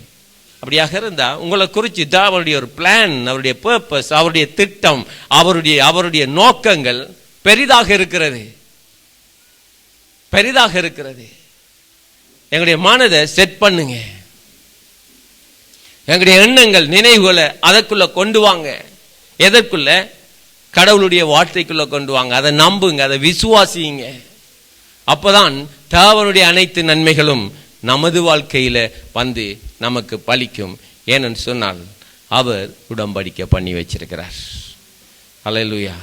அப்படியாக இருந்தா உங்களை குறித்து அவருடைய ஒரு பிளான், அவருடைய பர்பஸ், அவருடைய திட்டம், அவருடைய நோக்கங்கள் பெரிதாக இருக்கிறது, பெரிதாக இருக்கிறது. எங்களுடைய மனதை செட் பண்ணுங்க, எங்களுடைய எண்ணங்கள், நினைவுகளை அதற்குள்ள கொண்டு வாங்க. எதற்குள்ள? கடவுளுடைய வார்த்தைக்குள்ள கொண்டு வாங்க. அதை நம்புங்க, அதை விசுவாசிங்க. அப்பதான் தேவனுடைய அனைத்து நன்மைகளும் நமது வாழ்க்கையில வந்து நமக்கு பலிக்கும். ஏனென்று சொன்னால் அவர் உடன்படிக்கை பண்ணி வச்சிருக்கிறார். அல்லேலூயா.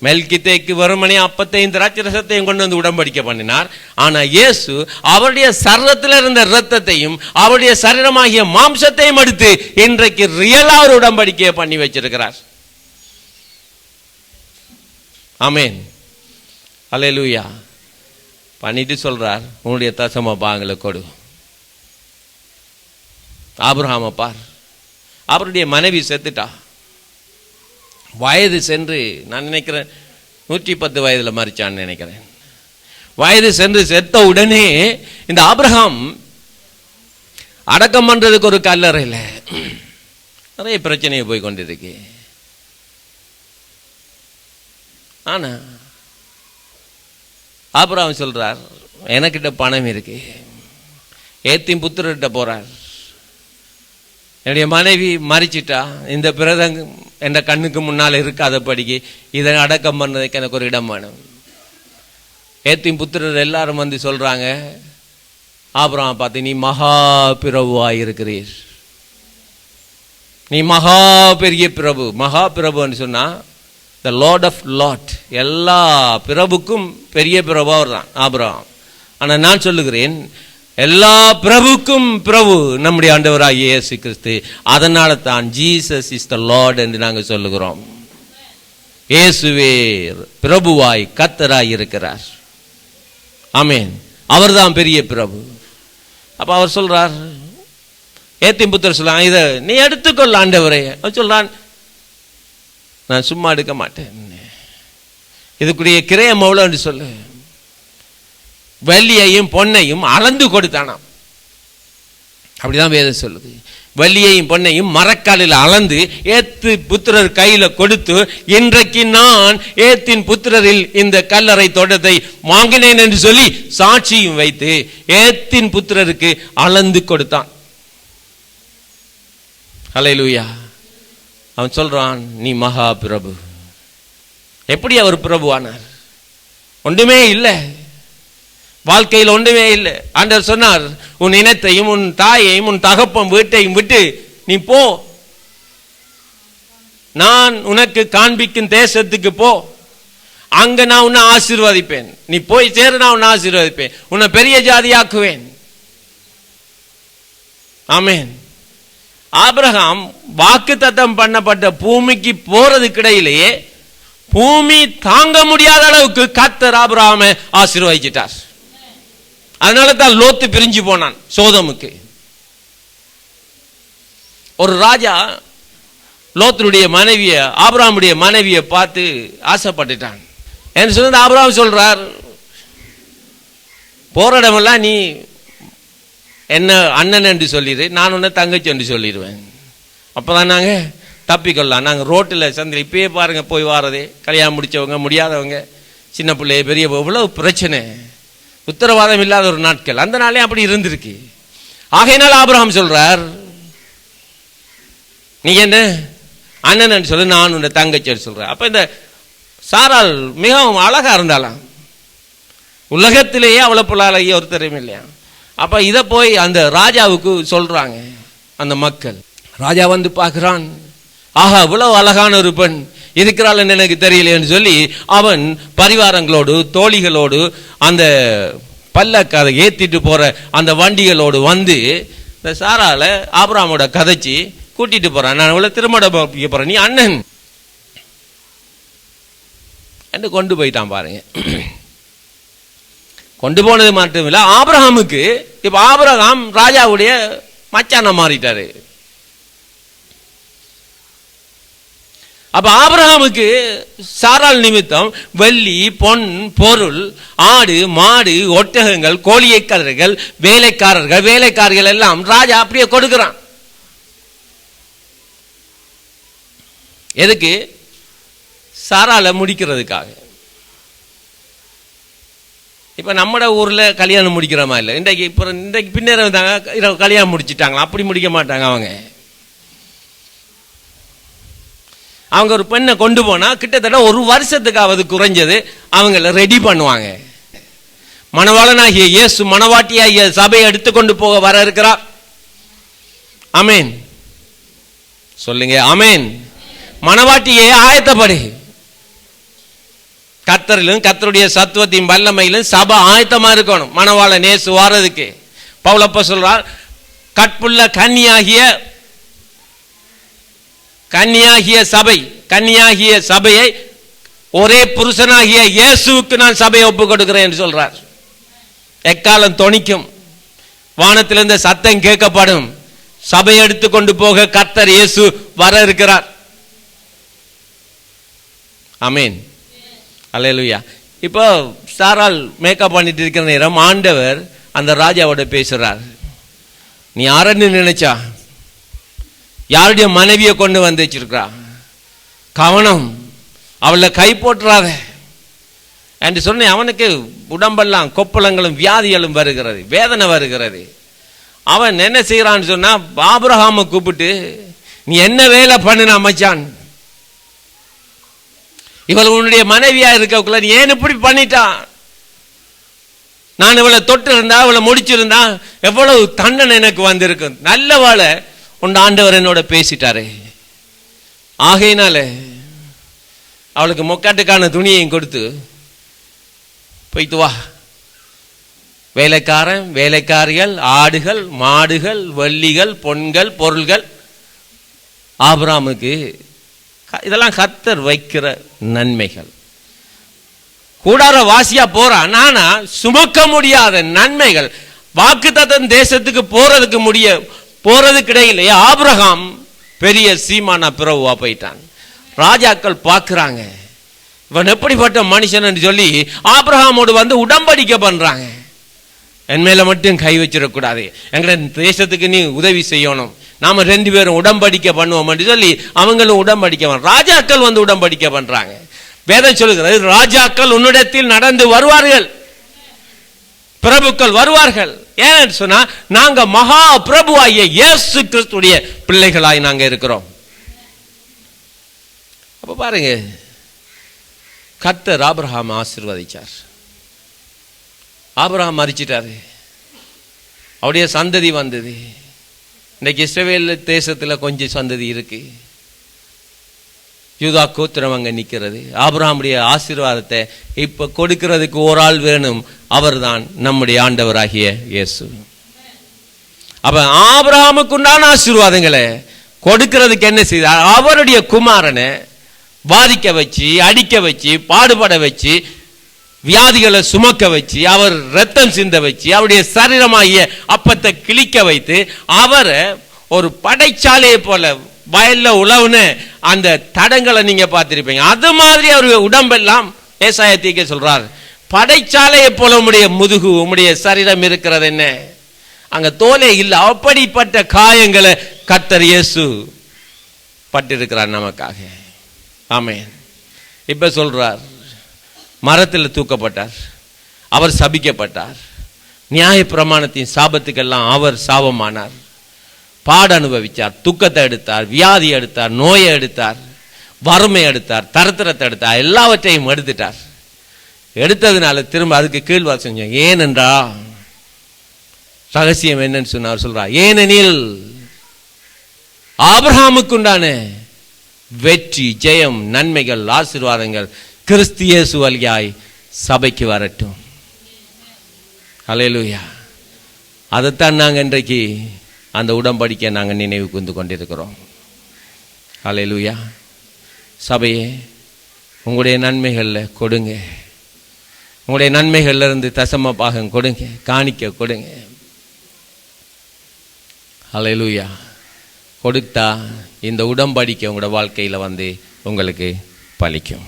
மெல்கிதேக்கு வெறுமனே அப்பத்தையும் திராட்சரசத்தையும் கொண்டு வந்து உடன்படிக்கை பண்ணினார். ஆனா இயேசு அவருடைய சரீரத்தில் இருந்த இரத்தத்தையும் அவருடைய சரீரமாகிய மாம்சத்தையும் எடுத்து இன்றைக்கு ரியலா ஒரு உடன்படிக்கையை பண்ணி வச்சிருக்கிறார். ஆமென். அல்லேலூயா. பண்ணிட்டு சொல்றார், உன்னுடைய தசம பாகங்களை கொடு. ஆபிரகாமை பார், அவருடைய மனைவி செத்துட்டா. வயது சென்று, நான் நினைக்கிறேன் 110 வயதுல மரிச்சான்னு நினைக்கிறேன். வயது சென்று செத்த உடனே இந்த ஆபிரகாம் அடக்கம் பண்றதுக்கு ஒரு கல்லறை இல்லை. நிறைய பிரச்சனையை போய் கொண்டிருக்கு. ஆனா ஆபிரகாம் சொல்றார், எனக்கிட்ட பணம் இருக்கு. ஏத்தின் புத்திரர்கிட்ட போறார், என்னுடைய மனைவி மறிச்சிட்டா, இந்த பிரதம் என்ற கண்ணுக்கு முன்னால் இருக்காதபடிக்கு இதை அடக்கம் பண்ணதுக்கு எனக்கு ஒரு இடம் வேணும். ஏத்தின் புத்திரர் எல்லாரும் வந்து சொல்றாங்க, ஆபிரகாம் பார்த்து, நீ மகா பிரபுவாய் இருக்கிறீர், நீ மகா பெரிய பிரபு. மகா பிரபுன்னு சொன்னா the Lord of Lord, எல்லா பிரபுக்கும் பெரிய பிரபு அவர் தான் ஆபிரகாம். ஆனால் நான் சொல்லுகிறேன், எல்லா பிரபுக்கும் பிரபு நம்முடைய ஆண்டவராகிய இயேசு கிறிஸ்து. அதனால தான் ஜீசஸ் இஸ் த லார்ட் என்று நாங்கள் சொல்லுகிறோம். இயேசுவே பிரபுவாய் கர்த்தராய் இருக்கிறார். ஆமென். அவர் தான் பெரிய பிரபு. அப்ப அவர் சொல்றார், ஏத்தின் புத்திரர் சொல்றான், இதை நீ எடுத்துக்கொள்ள ஆண்டவரே. அவர் சொல்றான், நான் சும்மா எடுக்க மாட்டேன், இதுக்குரிய கிரயம் எவ்வளோ என்று சொல்லு. வெள்ளியையும் பொன்னையும் அளந்து கொடுத்தானாம். அப்படிதான் வேதம் சொல்லுது. வெள்ளியையும் பொன்னையும் மரக்காலில் அளந்து ஏத்து புத்திரர் கையில கொடுத்து, இன்றைக்கு நான் ஏத்தின் புத்திரரில் இந்த கல்லறை தோட்டத்தை வாங்கினேன் என்று சொல்லி சாட்சியும் வைத்து ஏத்தின் புத்திரருக்கு அளந்து கொடுத்தான். ஹல்லேலூயா. அவன் சொல்றான், நீ மகா பிரபு. எப்படி அவர் பிரபுவானார்? ஒன்றுமே இல்லை, வாழ்க்கையில் ஒன்றுமே இல்லை. ஆண்டவர் சொன்னார், உன் இனத்தையும் உன் தாயையும் உன் தகப்பன் வீட்டையும் விட்டு நீ போ, நான் உனக்கு காண்பிக்கும் தேசத்துக்கு போ, அங்க நான் உன்னை ஆசீர்வதிப்பேன், நீ போய் சேர, நான் உன்னை ஆசீர்வதிப்பேன், உன்னை பெரிய ஜாதியாக்குவேன். ஆமென். ஆபிரகாம் வாக்குத்தத்தம் பண்ணப்பட்ட பூமிக்கு போறதுக்கு இடையிலேயே பூமி தாங்க முடியாத அளவுக்கு கர்த்தர் ஆபிரகாமை ஆசீர்வதிச்சிட்டார். அதனால தான் லோத்து பிரிஞ்சு போனான் சோதமுக்கு. ஒரு ராஜா லோத்துடைய மனைவிய, ஆபிரகாமுடைய மனைவியை பார்த்து ஆசைப்பட்டுட்டான். என்ன சொன்ன ஆபிரகாம் சொல்றார், போற இடமெல்லாம் நீ என்ன அண்ணன் என்று சொல்லிடு, நான் உன்னை தங்கச்சி என்று சொல்லிடுவேன். அப்பதான் நாங்க தப்பிக்கொள்ளலாம். நாங்கள் ரோட்டில் சந்தில் இப்பயே பாருங்க, போய் வாரதே கல்யாணம் முடிச்சவங்க, முடியாதவங்க, சின்ன பிள்ளைய பெரிய இவ்வளவு பிரச்சனை, உத்தரவாதம் இல்லாத ஒரு நாட்கள். அந்த நாளே அப்படி இருந்திருக்கு. ஆகையினால் ஆபிரகாம் சொல்றார், நீ என்ன அண்ணன் சொல்லு, நான் உன்னை தங்கச்சி சொல்றேன். அப்ப இந்த சாராள் மிகவும் அழகா இருந்தாலாம், உலகத்திலேயே அவ்வளவு போல அழகிய ஒருத்தரையும் இல்லையா. அப்ப இதை போய் அந்த ராஜாவுக்கு சொல்றாங்க அந்த மக்கள். ராஜா வந்து பார்க்கிறான், ஆஹா இவ்வளவு அழகான ஒரு பெண் இருக்கிறாள் எனக்கு தெரியலைன்னு சொல்லி அவன் பரிவாரங்களோடு தோழிகளோடு அந்த பல்லக்காதை ஏத்திட்டு போற அந்த வண்டிகளோடு வந்து இந்த சாரால ஆபிரகாமோட கதைச்சி கூட்டிட்டு போறான். நான் இவ்வளவு திருமணம் போறேன், நீ அண்ணன் என்று கொண்டு போயிட்டான் பாருங்க. கொண்டு போனது மட்டும் இல்ல, ஆபிரகாமுக்கு இப்ப ஆபிரகாம் ராஜாவுடைய மச்சான மாறிட்டாரு. அப்ப ஆபிரகாமுக்கு சாராள் நிமித்தம் வெள்ளி பொன் பொருள், ஆடு மாடு ஒட்டகங்கள் கோழியக்காரர்கள் வேலைக்காரர்கள் எல்லாம் ராஜா அப்படியே கொடுக்கிறான். எதுக்கு? சாராளை முடிக்கிறதுக்காக. இப்ப நம்ம ஊர்ல கல்யாணம் முடிக்கிறோமா இல்லை, இன்றைக்கு பின்னேற வந்தாங்க கல்யாணம் முடிச்சுட்டாங்களா, அப்படி முடிக்க மாட்டாங்க. அவங்க ஒரு பெண்ணை கொண்டு போனா கிட்டத்தட்ட ஒரு வருஷத்துக்காவது குறைஞ்சது அவங்கள ரெடி பண்ணுவாங்க. மணவாளனாகிய இயேசு மணவாட்டியாகிய சபையை எடுத்துக்கொண்டு போக வர இருக்கிறார். ஆமென் சொல்லுங்க, ஆமென். மணவாட்டியே ஆயத்தப்படு. கர்த்தரிலும் கர்த்தருடைய சத்துவத்தின் வல்லமையிலும் சபை ஆயத்தமா இருக்கணும் மணவாளன் இயேசு வாரதுக்கு. பவுல் அப்ப சொல்றார், கற்புள்ள கன்னியாகிய சபையை ஒரே புருஷனாகிய இயேசுவுக்கு நான் சபையை ஒப்புக் கொடுக்கிறேன் என்று சொல்றார். எக்காலம் தொனிக்கும், வானத்திலிருந்து சத்தம் கேட்கப்படும், சபையை எடுத்துக்கொண்டு போக கர்த்தர் இயேசு வர இருக்கிறார். ஆமென் அல்லேலூயா. இப்போ சாராள் மேக்கப் பண்ணிட்டு இருக்கிற நேரம் ஆண்டவர் அந்த ராஜாவோட பேசுறார். நீ யாருன்னு நினைச்சா, யாருடைய மனைவியை கொண்டு வந்து வச்சிருக்கிறா, கவனம், அவளை கை போட்டுறாத என்று சொன்ன. அவனுக்கு உடம்பெல்லாம் கொப்பளங்களும் வியாதிகளும் வருகிறது, வேதனை வருகிறது. அவன் என்ன செய்யறான்னு சொன்னா, ஆபிரகாமை கூப்பிட்டு, நீ என்ன வேலை பண்ணின மச்சான், இவள் உன்னுடைய மனைவியா இருக்கக்குள்ள நீ ஏன் இப்படி பண்ணிட்டான், நான் இவளை தொட்டு இருந்தா இவளை முடிச்சிருந்தா எவ்வளவு தண்டனை எனக்கு வந்திருக்கு, நல்ல வாழை உன் ஆண்டவர் என்னோட பேசிட்டாரு. ஆகையினால அவளுக்கு மொக்காட்டுக்கான துணியையும் கொடுத்து போய்த்து வா, வேலைக்காரன் வேலைக்காரிகள் ஆடுகள் மாடுகள் வெள்ளிகள் பொன்கள் பொருள்கள். ஆபிரகாமுக்கு இதெல்லாம் கர்த்தர் வைக்கிற நன்மைகள். கூடார வாசியா போறான், ஆனா சுமக்க முடியாத நன்மைகள். வாக்குத்தத்தம் தேசத்துக்கு போறதுக்கு இடையிலே ஆபிரகாம் பெரிய சீமான பிறவா போயிட்டான். ராஜாக்கள் பார்க்கிறாங்க, இவன் எப்படிப்பட்ட மனுஷன் சொல்லி ஆபிரகாமோடு வந்து உடன்படிக்கை பண்றாங்க. என் மேல மட்டும் கை வச்சிடக்கூடாது, எங்களை தேசத்துக்கு நீ உதவி செய்யணும், நாம 2 பேரும் உடன்படிக்கை பண்ணுவோம் என்று சொல்லி அவங்களும் உடன்படிக்கை ராஜாக்கள் வந்து உடன்படிக்கை பண்றாங்க. வேதம் சொல்லுகிறது, ராஜாக்கள் உன்னிடத்தில் நடந்து வருவார்கள், பிரபுக்கள் வருவார்கள். ஏன்னு சொன்னா நாங்க மகா பிரபுவாகிய இயேசு கிறிஸ்துடைய பிள்ளைகளாய் நாங்க இருக்கிறோம். அப்ப பாருங்க, கர்த்தர் ஆபிரகாம் ஆசீர்வதிச்சார். ஆபிரகாம் மரிச்சிட்டாரு, அவருடைய சந்ததி வந்தது. இன்னைக்கு இஸ்ரவேல் தேசத்துல கொஞ்சம் சந்ததி இருக்கு. யூதா கோத்திரம் அங்க நிற்கிறது. ஆபிரகாமுடைய ஆசீர்வாதத்தை இப்ப கொடுக்கிறதுக்கு ஒரு ஆள் வேணும், அவர்தான் நம்முடைய ஆண்டவராகிய இயேசு. அப்ப ஆபிரகாமுக்கு உண்டான ஆசீர்வாதங்களை கொடுக்கிறதுக்கு என்ன செய்தார்? அவருடைய குமாரனை வாதிக்க வச்சு, அடிக்க வச்சு, பாடுபட வச்சு, வியாதிகளை சுமக்க வச்சு, அவர் ரத்தம் சிந்த வச்சு, அவருடைய சரீரமாகிய அப்பத்தை கிழிக்க வைத்து, அவரை ஒரு படைச்சாலையை போல வயல்ல உழவுன்னு அந்த தடங்களை நீங்க பார்த்திருப்பீங்க. அது மாதிரி அவருடைய உடம்பெல்லாம் ஏசாயா தீர்க்க சொல்றார், படைச்சாலையை போல உம்முடைய முதுகு, உம்முடைய சரீரம் இருக்கிறது என்ன, அங்க தோலே இல்லை. அப்படிப்பட்ட காயங்களை கர்த்தர் இயேசு பட்டிருக்கிறார் நமக்காக. ஆமென். இப்ப சொல்றார், மரத்தில் தூக்கப்பட்டார், அவர் சபிக்கப்பட்டார், நியாய பிரமாணத்தின் சாபத்துக்கெல்லாம் அவர் சாபமானார், பாட அனுபவிச்சார், துக்கத்தை எடுத்தார், வியாதி எடுத்தார், நோயை எடுத்தார், வறுமை எடுத்தார், தரித்திரத்தை எடுத்தார், எல்லாவற்றையும் எடுத்துட்டார். எடுத்ததுனால திரும்ப அதுக்கு கீழ்வாக செஞ்சோம். ஏனென்றா ரகசியம் என்னன்னு சொன்னார், சொல்றார், ஏனெனில் ஆபிரகாமுக்கு உண்டான வெற்றி, ஜெயம், நன்மைகள், ஆசீர்வாதங்கள் கிறிஸ்து இயேசு வழியாய் சபைக்கு வரட்டும். அல்லேலூயா. அதைத்தான் நாங்கள் இன்றைக்கு அந்த உடன்படிக்கை நாங்கள் நினைவு கூர்ந்து கொண்டிருக்கிறோம். அல்லேலூயா. சபையே, உங்களுடைய நன்மைகளில் கொடுங்க, உங்களுடைய நன்மைகள்ல இருந்து தசம பாகம் கொடுங்க, காணிக்க கொடுங்க. அல்லேலூயா. கொடுத்தா இந்த உடன்படிக்கை உங்களோட வாழ்க்கையில் வந்து உங்களுக்கு பலிக்கும்.